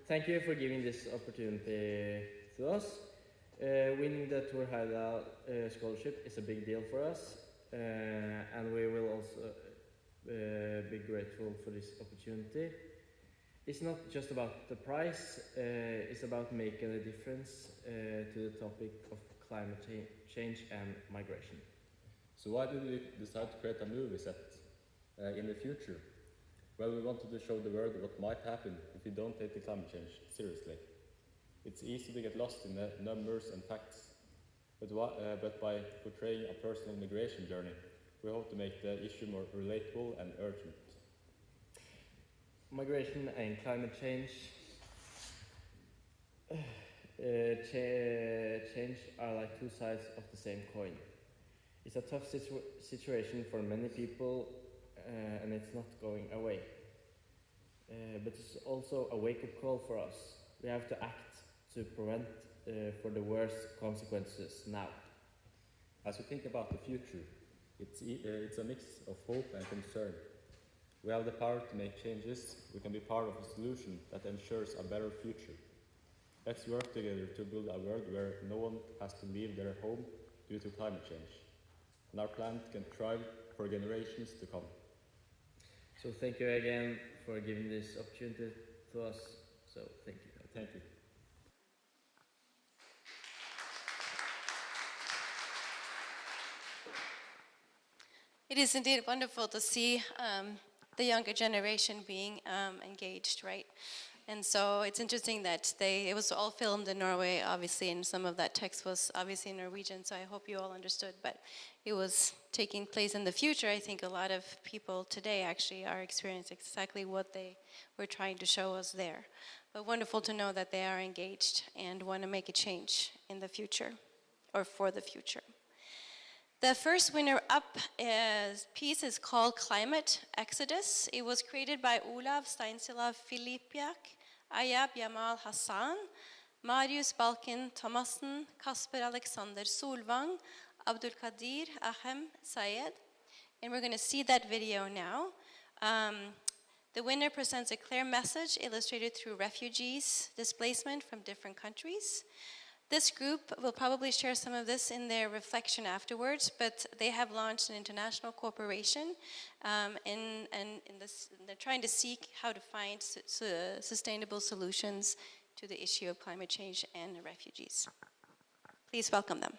Thank you for giving this opportunity to us. Winning the Tor Heyerdahl scholarship is a big deal for us, and we will also be grateful for this opportunity. It's not just about the prize, it's about making a difference to the topic of climate change and migration. So why did we decide to create a movie set in the future? Well, we wanted to show the world what might happen if we don't take the climate change seriously. It's easy to get lost in the numbers and facts, but by portraying a personal migration journey, we hope to make the issue more relatable and urgent. Migration and climate change change are like two sides of the same coin. It's a tough situation for many people, and it's not going away. But it's also a wake-up call for us. We have to act to prevent for the worst consequences now. As we think about the future, it's a mix of hope and concern. We have the power to make changes. We can be part of a solution that ensures a better future. Let's work together to build a world where no one has to leave their home due to climate change, and our planet can thrive for generations to come. So thank you again for giving this opportunity to us. So thank you. Thank you. It is indeed wonderful to see the younger generation being engaged, right? And so it's interesting that it was all filmed in Norway, obviously, and some of that text was obviously in Norwegian, so I hope you all understood. But it was taking place in the future. I think a lot of people today actually are experiencing exactly what they were trying to show us there. But wonderful to know that they are engaged and want to make a change in the future, or for the future. The first winner-up piece is called Climate Exodus. It was created by Olav Steinsilav Filipiak, Ayab Jamal Hassan, Marius Balkin Thomassen, Kasper Alexander Solvang, Abdul Qadir Ahem Sayed. And we're going to see that video now. The winner presents a clear message illustrated through refugees, displacement from different countries. This group will probably share some of this in their reflection afterwards, but they have launched an international cooperation, and they're trying to seek how to find sustainable solutions to the issue of climate change and refugees. Please welcome them.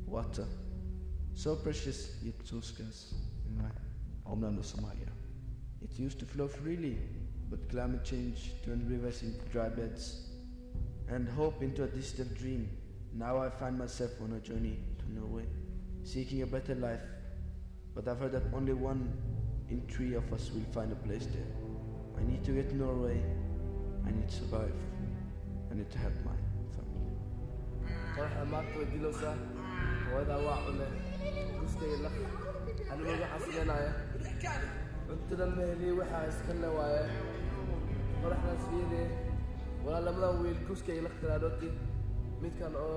Water, so precious yet so scarce in my homeland of Somalia. It used to flow freely, but climate change turned rivers into dry beds and hope into a distant dream. Now I find myself on a journey to Norway, seeking a better life, but I've heard that only 1 in 3 of us will find a place there. I need to get to Norway, I need to survive, I need to help my family. hooyada waa cune guskay laf anima waxaa siganaya cuntadan ma heliye waxaa iska le waaye qoraxdaas fiiriye walaa labadan wiil guskay laf tiraadhooti midkan oo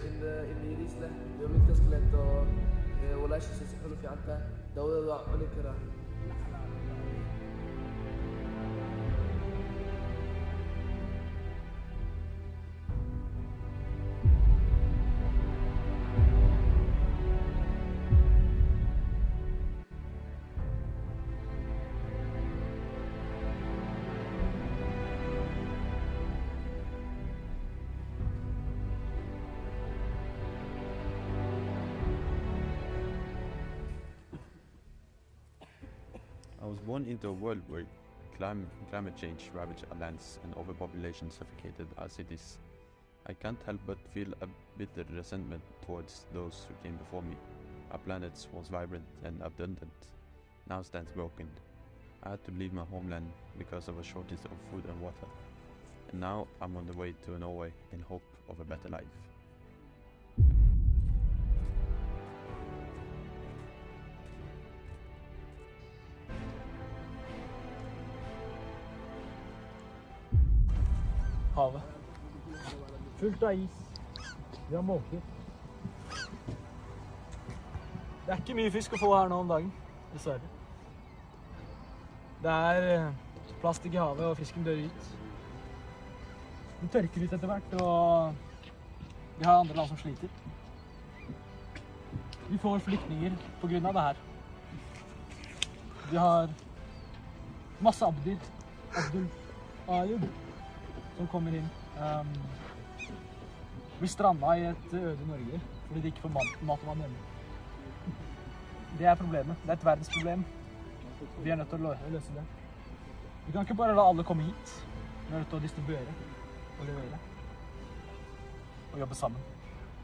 indhiiriis leh iyo midkas kaleeto walaashiisa si xun u fiican tahay dawadeed waa cuni karaa. I was born into a world where climate change ravaged our lands and overpopulation suffocated our cities, I can't help but feel a bitter resentment towards those who came before me. Our planet was vibrant and abundant, now stands broken. I had to leave my homeland because of a shortage of food and water, and now I'm on the way to Norway in hope of a better life. Havet. Fullt av is. Vi har måker. Det er ikke mye fisk å få her nå om dagen, dessverre. Det er plastikk i havet, og fisken dør ut. Det tørker ut etter hvert, og vi har andre land som sliter. Vi får flyktninger på grunn av det her. Vi har masse Ayub, som kommer inn. Blir stranda i et øde Norge, fordi de ikke får mat og vann hjemme. Det er problemet. Det er et verdensproblem. Vi er nødt til å løse det. Vi kan ikke bare la alle komme hit. Vi er nødt til å distribuere og levere. Og jobbe sammen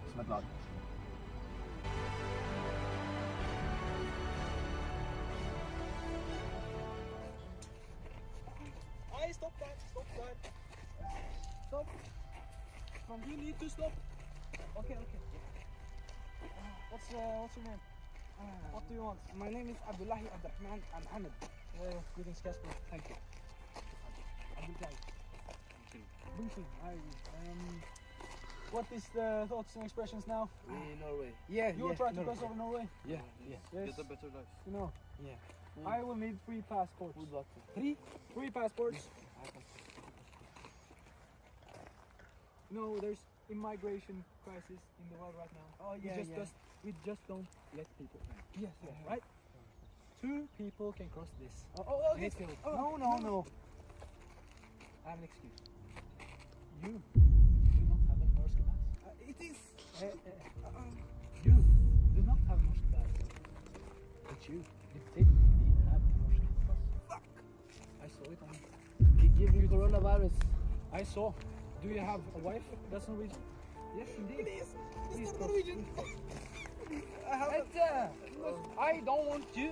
som et lag. Hey, stopp der! Stopp der! Stopp! You need to stop. Okay. What's your name? What do you want? My name is Abdullahi Abdurrahman Ahmed. Greetings, Casper. Thank you. Abdullahi. What is the thoughts and expressions now? Norway. Yeah. You will try to cross over Norway? Yeah. Yes. Get a better life. You know. Yeah. I will need 3 passports. Good luck. 3 passports. You know, there's immigration crisis in the world right now. Oh, yeah, we just don't let people in. Yes. Right? 2 people can cross this. Okay. No. I have an excuse. You do not have a norsk pass. It is. You do not have a norsk pass. But you did have a norsk pass. Fuck. I saw it on. They give you coronavirus. I saw. Do you have a wife? That's Norwegian. Yes, indeed. Please stop Norwegian. I don't want you.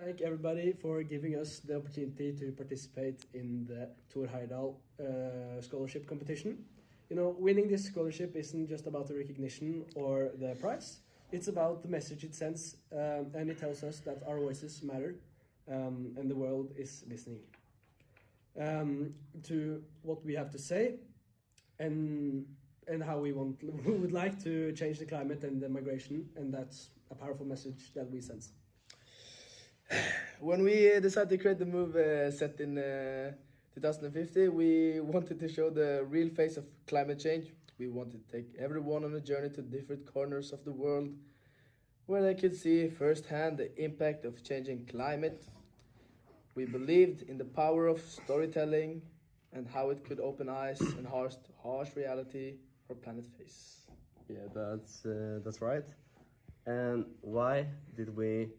Thank everybody for giving us the opportunity to participate in the Thor Heyerdahl scholarship competition. You know, winning this scholarship isn't just about the recognition or the prize. It's about the message it sends, and it tells us that our voices matter, and the world is listening. to what we have to say and how we would like to change the climate and the migration, and that's a powerful message that we sense. When we decided to create the move set in 2050, we wanted to show the real face of climate change. We wanted to take everyone on a journey to different corners of the world where they could see firsthand the impact of changing climate. We believed in the power of storytelling and how it could open eyes and harsh reality our planet face. Yeah, that's right. And why did we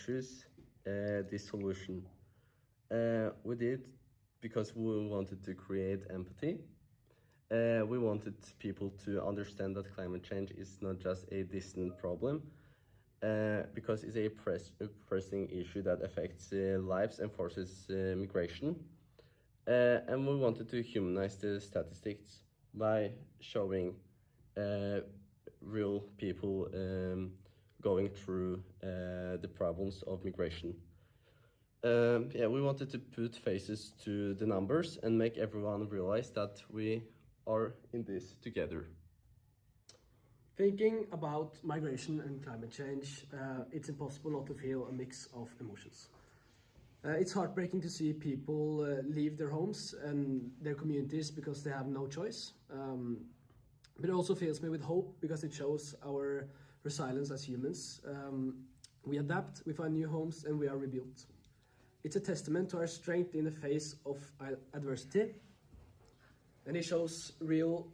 choose this solution? We did because we wanted to create empathy. We wanted people to understand that climate change is not just a distant problem, because it's a pressing issue that affects lives and forces migration. And we wanted to humanize the statistics by showing real people going through the problems of migration. Yeah, we wanted to put faces to the numbers and make everyone realize that we are in this together. Thinking about migration and climate change, it's impossible not to feel a mix of emotions. It's heartbreaking to see people leave their homes and their communities because they have no choice. But it also fills me with hope because it shows our resilience as humans. We adapt, we find new homes, and we are rebuilt. It's a testament to our strength in the face of adversity, and it shows real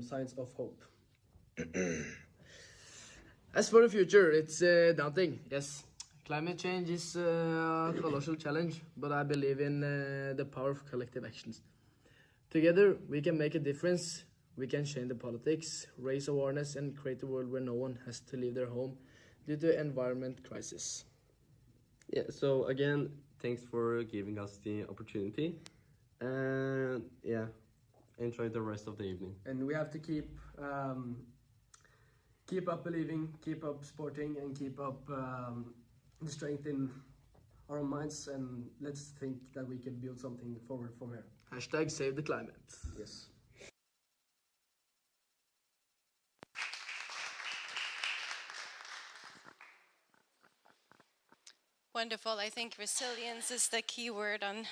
signs of hope. As for the future, it's daunting, yes. Climate change is a colossal challenge, but I believe in the power of collective actions. Together, we can make a difference. We can change the politics, raise awareness, and create a world where no one has to leave their home due to environment crisis. Yeah, so again, thanks for giving us the opportunity. And yeah, enjoy the rest of the evening. And we have to keep up believing, keep up supporting, and keep up the strength in our own minds, and let's think that we can build something forward from here. Hashtag save the climate. Yes. Wonderful. I think resilience is the key word on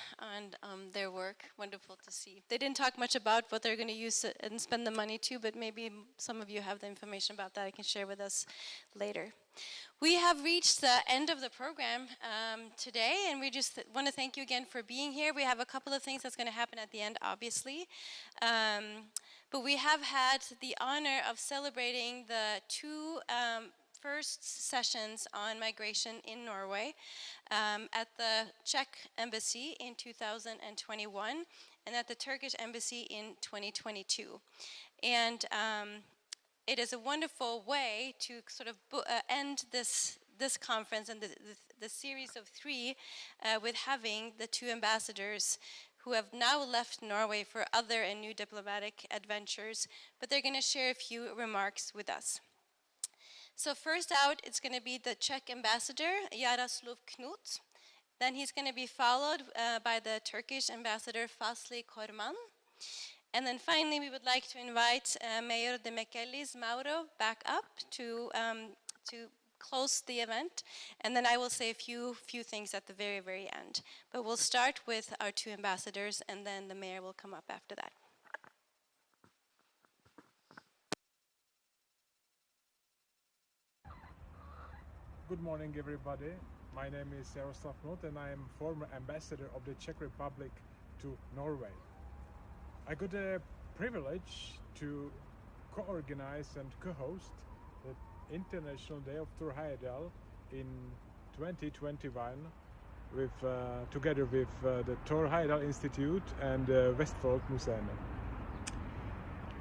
their work. Wonderful to see. They didn't talk much about what they're going to use and spend the money to, but maybe some of you have the information about that I can share with us later. We have reached the end of the program today, and we just want to thank you again for being here. We have a couple of things that's going to happen at the end, obviously. But we have had the honor of celebrating the two first sessions on migration in Norway at the Czech Embassy in 2021 and at the Turkish Embassy in 2022. And it is a wonderful way to sort of end this conference and the series of three with having the two ambassadors who have now left Norway for other and new diplomatic adventures, but they're going to share a few remarks with us. So first out, it's going to be the Czech ambassador, Jaroslav Knut. Then he's going to be followed by the Turkish ambassador, Fasli Korman. And then finally, we would like to invite Mayor de Mekelis Mauro back up to close the event. And then I will say a few things at the very, very end. But we'll start with our two ambassadors, and then the mayor will come up after that. Good morning, everybody. My name is Jaroslav Knut, and I am former ambassador of the Czech Republic to Norway. I got a privilege to co-organize and co-host the International Day of Torheijdal in 2021 together with the Torheijdal Institute and Westfold Museum.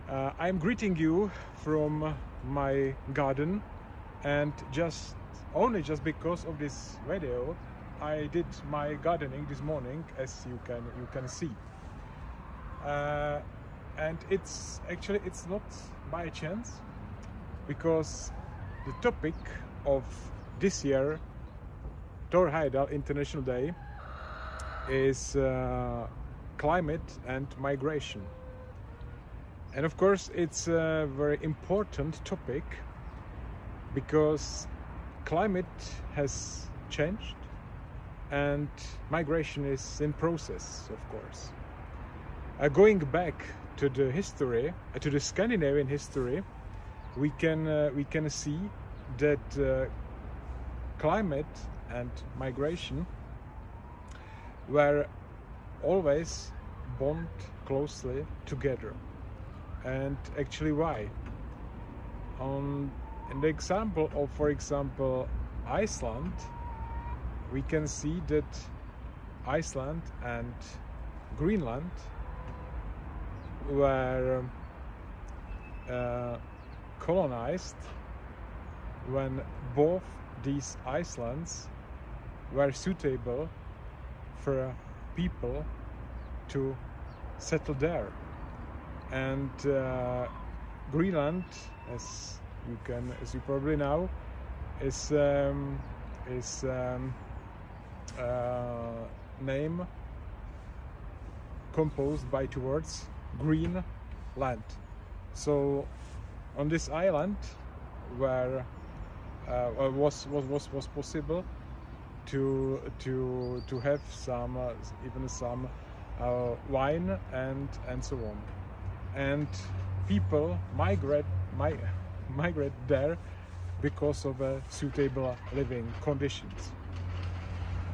I am greeting you from my garden, and only just because of this video, I did my gardening this morning, as you can see. And it's not by chance, because the topic of this year Torheijdal International Day is climate and migration. And of course, it's a very important topic because climate has changed and migration is in process, of course. Going back to the history, to the Scandinavian history, we can see that climate and migration were always bound closely together. And actually, why? In the example of, for example, Iceland, we can see that Iceland and Greenland were colonized when both these islands were suitable for people to settle there. And Greenland, as you probably know, is name composed by two words, green land. So on this island where was possible to have some even some wine and so on, and people migrate there because of suitable living conditions.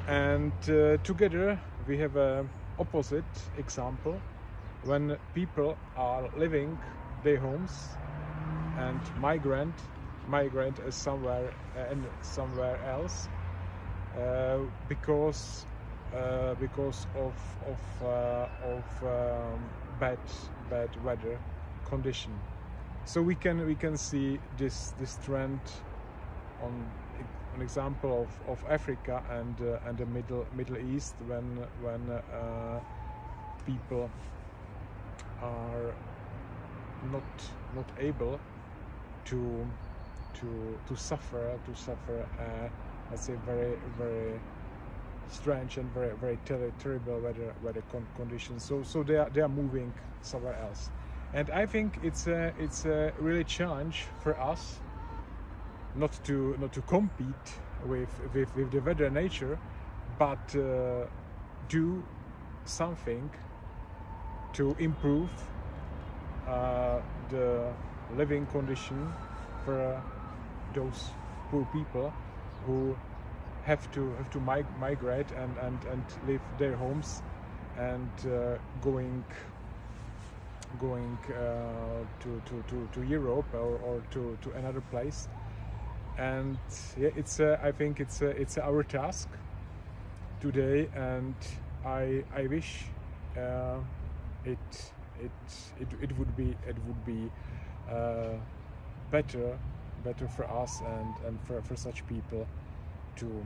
And together we have a opposite example when people are leaving their homes and migrant somewhere else because of bad weather condition. So we can see this trend on an example of Africa and the Middle East when people are not able to suffer let's say very strange and very terrible weather conditions. So they are moving somewhere else, and I think it's a really challenge for us not to compete with the weather nature, but do something to improve the living condition for those poor people who have to migrate and leave their homes and going to Europe or to another place. And yeah, I think it's our task today, and I wish it would be better for us and for such people to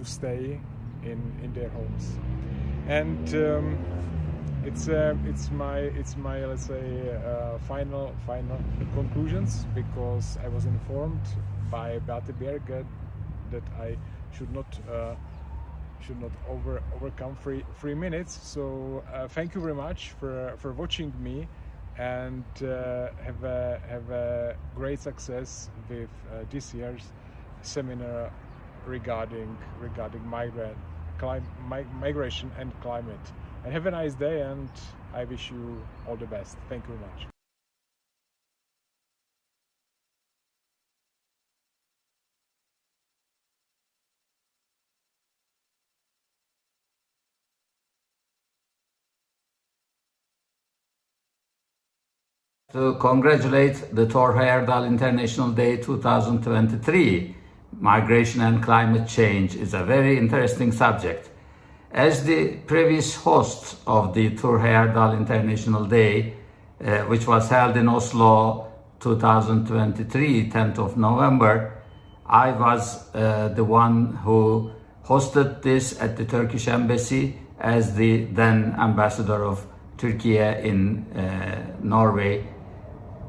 stay in their homes. And it's my let's say final conclusions, because I was informed by Beate Bjerge that I should not overcome 3 minutes. So thank you very much for watching me, and have a great success with this year's seminar regarding migration and climate. And have a nice day, and I wish you all the best. Thank you very much. To congratulate the Thor Heyerdahl International Day 2023. Migration and climate change is a very interesting subject. As the previous host of the Thor Heyerdahl International Day, which was held in Oslo 2023, 10th of November, I was the one who hosted this at the Turkish Embassy as the then ambassador of Turkey in Norway.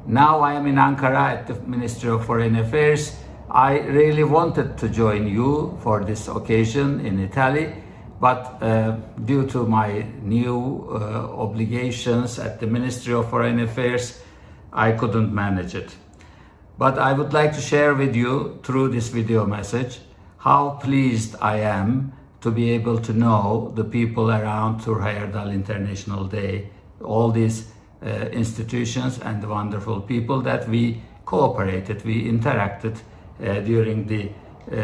Now I am in Ankara at the Ministry of Foreign Affairs. I really wanted to join you for this occasion in Italy, but due to my new obligations at the Ministry of Foreign Affairs, I couldn't manage it. But I would like to share with you through this video message how pleased I am to be able to know the people around Tur Heyerdahl International Day, all these institutions and the wonderful people that we cooperated, we interacted during the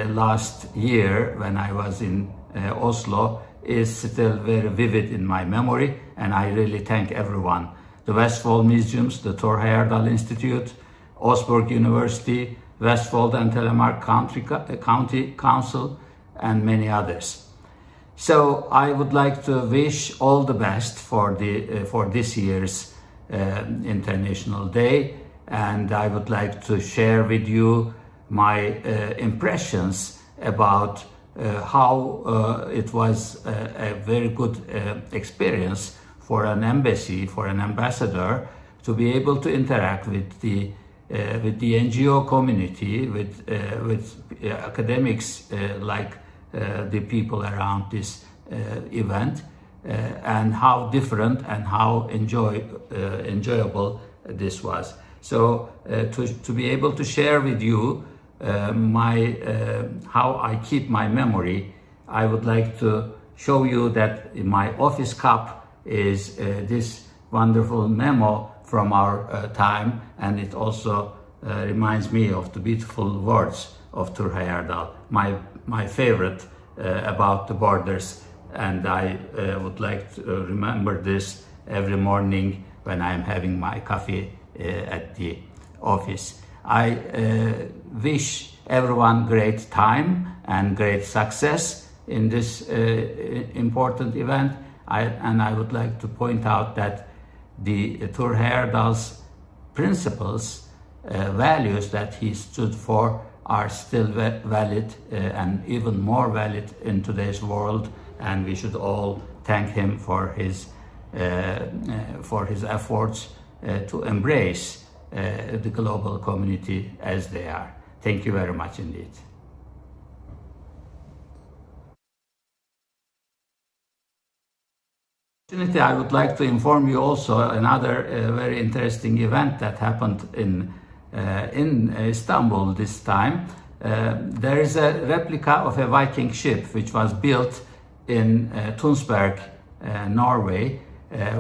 last year when I was in Oslo is still very vivid in my memory, and I really thank everyone. The Vestfold Museums, the Tur Heyerdahl Institute, Osburg University, Vestfold and Telemark County Council, and many others. So I would like to wish all the best for this year's International Day, and I would like to share with you my impressions about how it was a very good experience for an embassy, for an ambassador, to be able to interact with the NGO community, with academics like the people around this event, and how different and how enjoyable this was. So to be able to share with you how I keep my memory, I would like to show you that in my office cup is this wonderful memo from our time, and it also reminds me of the beautiful words of Tur Heyerdahl, my favorite about the borders, and I would like to remember this every morning when I'm having my coffee at the office. I wish everyone great time and great success in this important event, and I would like to point out that the Tur Heyerdahl's principles, values that he stood for, are still valid and even more valid in today's world, and we should all thank him for his efforts to embrace the global community as they are. Thank you very much indeed. I would like to inform you also another very interesting event that happened in Istanbul this time. There is a replica of a Viking ship which was built in Tunsberg, Norway,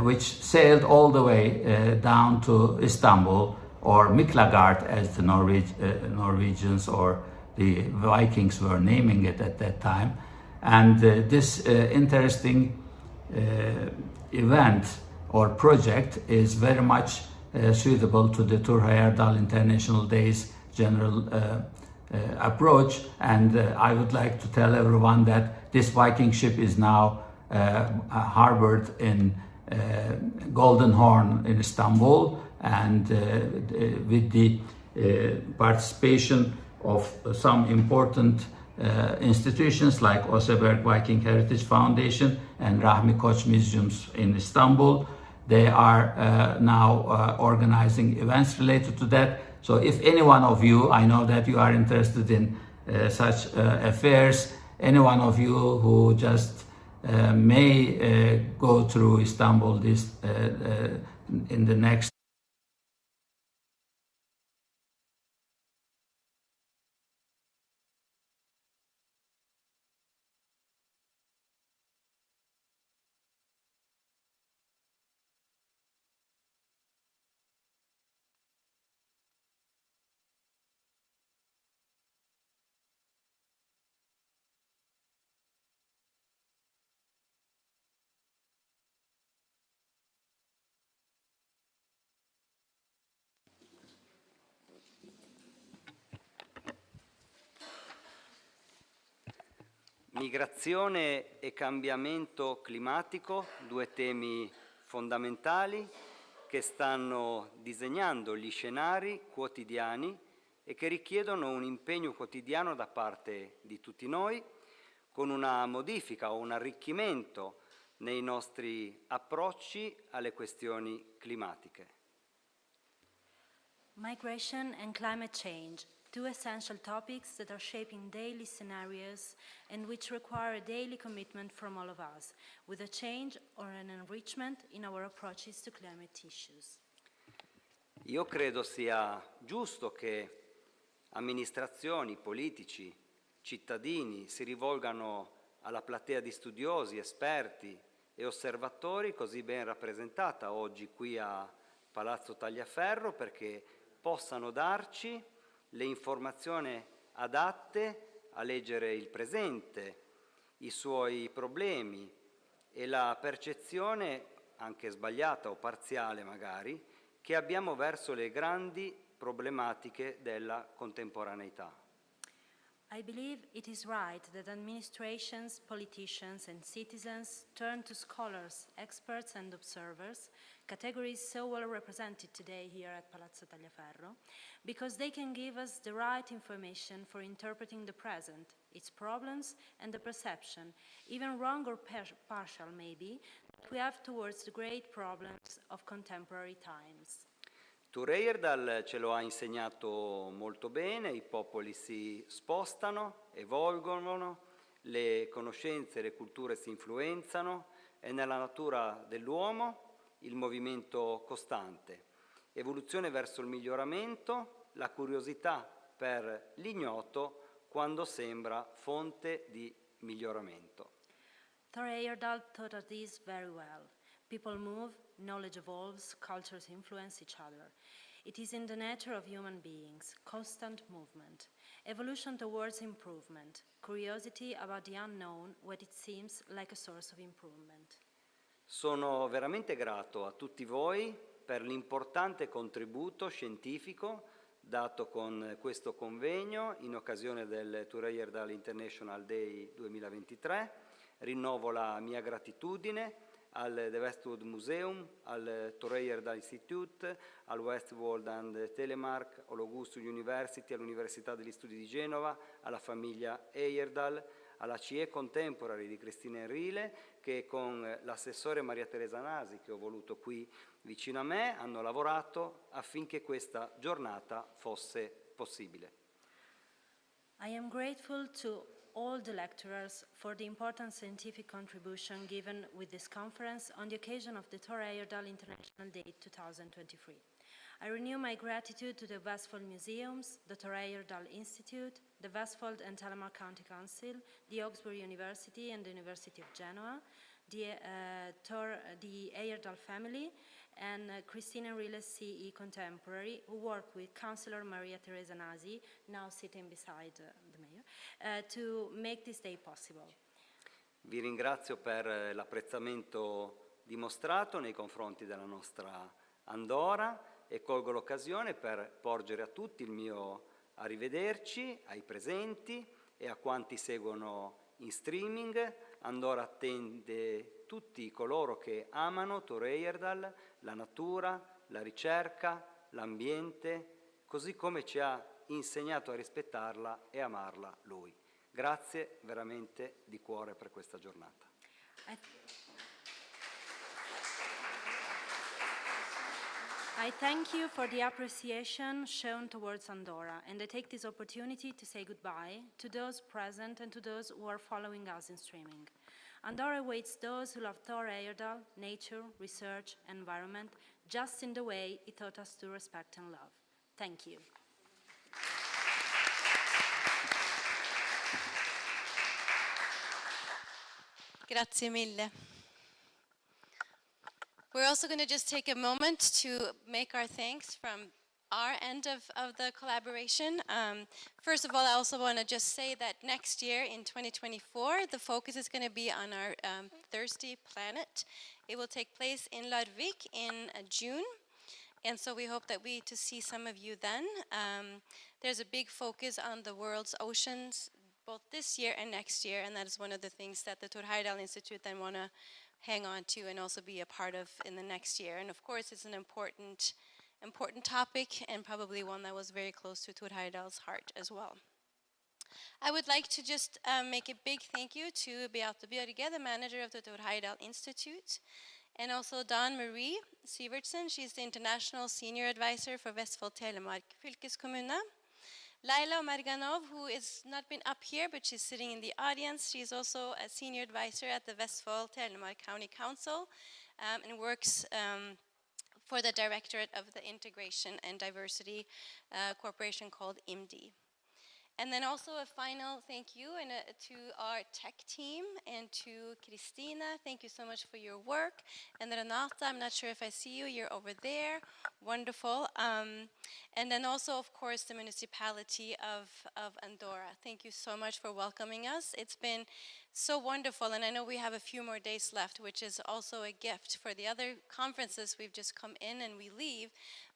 which sailed all the way down to Istanbul, or Miklagard as the Norwegians or the Vikings were naming it at that time. And this interesting event or project is very much suitable to the Tur Heyerdahl International Day's general approach, and I would like to tell everyone that this Viking ship is now harbored in Golden Horn in Istanbul, and with the participation of some important institutions like Oseberg Viking Heritage Foundation and Rahmi Koç Museums in Istanbul. They are now organizing events related to that. So if any one of you, I know that you are interested in such affairs, any one of you who just may go through Istanbul in the next Migrazione e cambiamento climatico, due temi fondamentali che stanno disegnando gli scenari quotidiani e che richiedono un impegno quotidiano da parte di tutti noi, con una modifica o un arricchimento nei nostri approcci alle questioni climatiche. Migration and climate change, two essential topics that are shaping daily scenarios and which require a daily commitment from all of us, with a change or an enrichment in our approaches to climate issues. Io credo sia giusto che amministrazioni, politici, cittadini si rivolgano alla platea di studiosi, esperti e osservatori così ben rappresentata oggi qui a Palazzo Tagliaferro, perché possano darci le informazioni adatte a leggere il presente, i suoi problemi e la percezione, anche sbagliata o parziale magari, che abbiamo verso le grandi problematiche della contemporaneità. I believe it is right that administrations, politicians and citizens turn to scholars, experts and observers, categories so well represented today here at Palazzo Tagliaferro, because they can give us the right information for interpreting the present, its problems and the perception, even wrong or partial maybe, that we have towards the great problems of contemporary times. Thor Heyerdahl ce lo ha insegnato molto bene, i popoli si spostano, evolvono, le conoscenze e le culture si influenzano, è nella natura dell'uomo il movimento costante, evoluzione verso il miglioramento, la curiosità per l'ignoto quando sembra fonte di miglioramento. Thor Heyerdahl taught us this very well. People move, knowledge evolves, cultures influence each other. It is in the nature of human beings, constant movement, evolution towards improvement, curiosity about the unknown when it seems like a source of improvement. Sono veramente grato a tutti voi per l'importante contributo scientifico dato con questo convegno in occasione del Thor Heyerdahl International Day 2023. Rinnovo la mia gratitudine al The Westwood Museum, al Thor Heyerdahl Institute, al Westwood and Telemark, all'Augustus University, all'Università degli Studi di Genova, alla famiglia Heyerdahl, alla CE Contemporary di Cristina Enrile, che con l'assessore Maria Teresa Nasi, che ho voluto qui vicino a me, hanno lavorato affinché questa giornata fosse possibile. I am grateful to all the lecturers for the important scientific contribution given with this conference on the occasion of the Thor Heyerdahl International Day 2023. I renew my gratitude to the Westfold Museums, the Thor Heyerdahl Institute, the Westfold and Telemark County Council, the Augsburg University and the University of Genoa, the Heyerdahl family, and Christina Riles CE Contemporary, who work with Councillor Maria Teresa Nasi, now sitting beside the mayor, to make this day possible. Vi ringrazio per l'apprezzamento dimostrato nei confronti della nostra Andora e colgo l'occasione per porgere a tutti il mio arrivederci, ai presenti e a quanti seguono in streaming. Andora attende tutti coloro che amano Thor Heyerdahl, la natura, la ricerca, l'ambiente, così come ci ha insegnato a rispettarla e amarla lui. Grazie veramente di cuore per questa giornata. I thank you for the appreciation shown towards Andora, and I take this opportunity to say goodbye to those present and to those who are following us in streaming. Andora awaits those who love Thor Heyerdahl, nature, research, environment, just in the way he taught us to respect and love. Thank you. Grazie mille. We're also going to just take a moment to make our thanks from our end of the collaboration. First of all, I also want to just say that next year in 2024, the focus is going to be on our Thirsty Planet. It will take place in Larvik in June. And so we hope that to see some of you then. There's a big focus on the world's oceans, both this year and next year, and that is one of the things that the Thor Heyerdahl Institute then want to hang on to and also be a part of in the next year. And of course, it's an important topic and probably one that was very close to Thor Heyerdahl's heart as well. I would like to just make a big thank you to Beate Bjørge, the manager of the Thor Heyerdahl Institute, and also Dawn Marie Sivertsen. She's the International Senior Advisor for Vestfold Telemark Fylkeskommune. Laila Marganov, who has not been up here, but she's sitting in the audience. She's also a senior advisor at the Vestfold Telemark County Council and works for the Directorate of the Integration and Diversity Corporation called IMDI. And then also a final thank you to our tech team and to Christina. Thank you so much for your work. And Renata, I'm not sure if I see you. You're over there. Wonderful. And then also, of course, the municipality of Andorra. Thank you so much for welcoming us. It's been so wonderful. And I know we have a few more days left, which is also a gift. For the other conferences, we've just come in and we leave.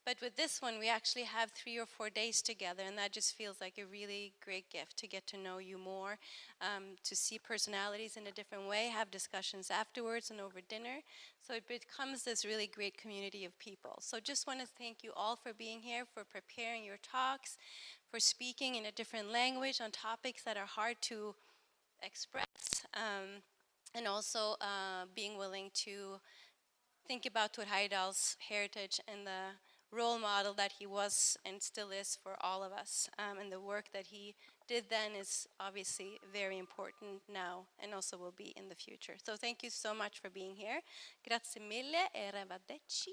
But with this one, we actually have 3 or 4 days together, and that just feels like a really great gift to get to know you more, to see personalities in a different way, have discussions afterwards and over dinner. So it becomes this really great community of people. So just want to thank you all for being here, for preparing your talks, for speaking in a different language on topics that are hard to express, and also being willing to think about Thor Heyerdahl's heritage and the role model that he was and still is for all of us. And the work that he did then is obviously very important now and also will be in the future. So thank you so much for being here. Grazie mille e arrivederci.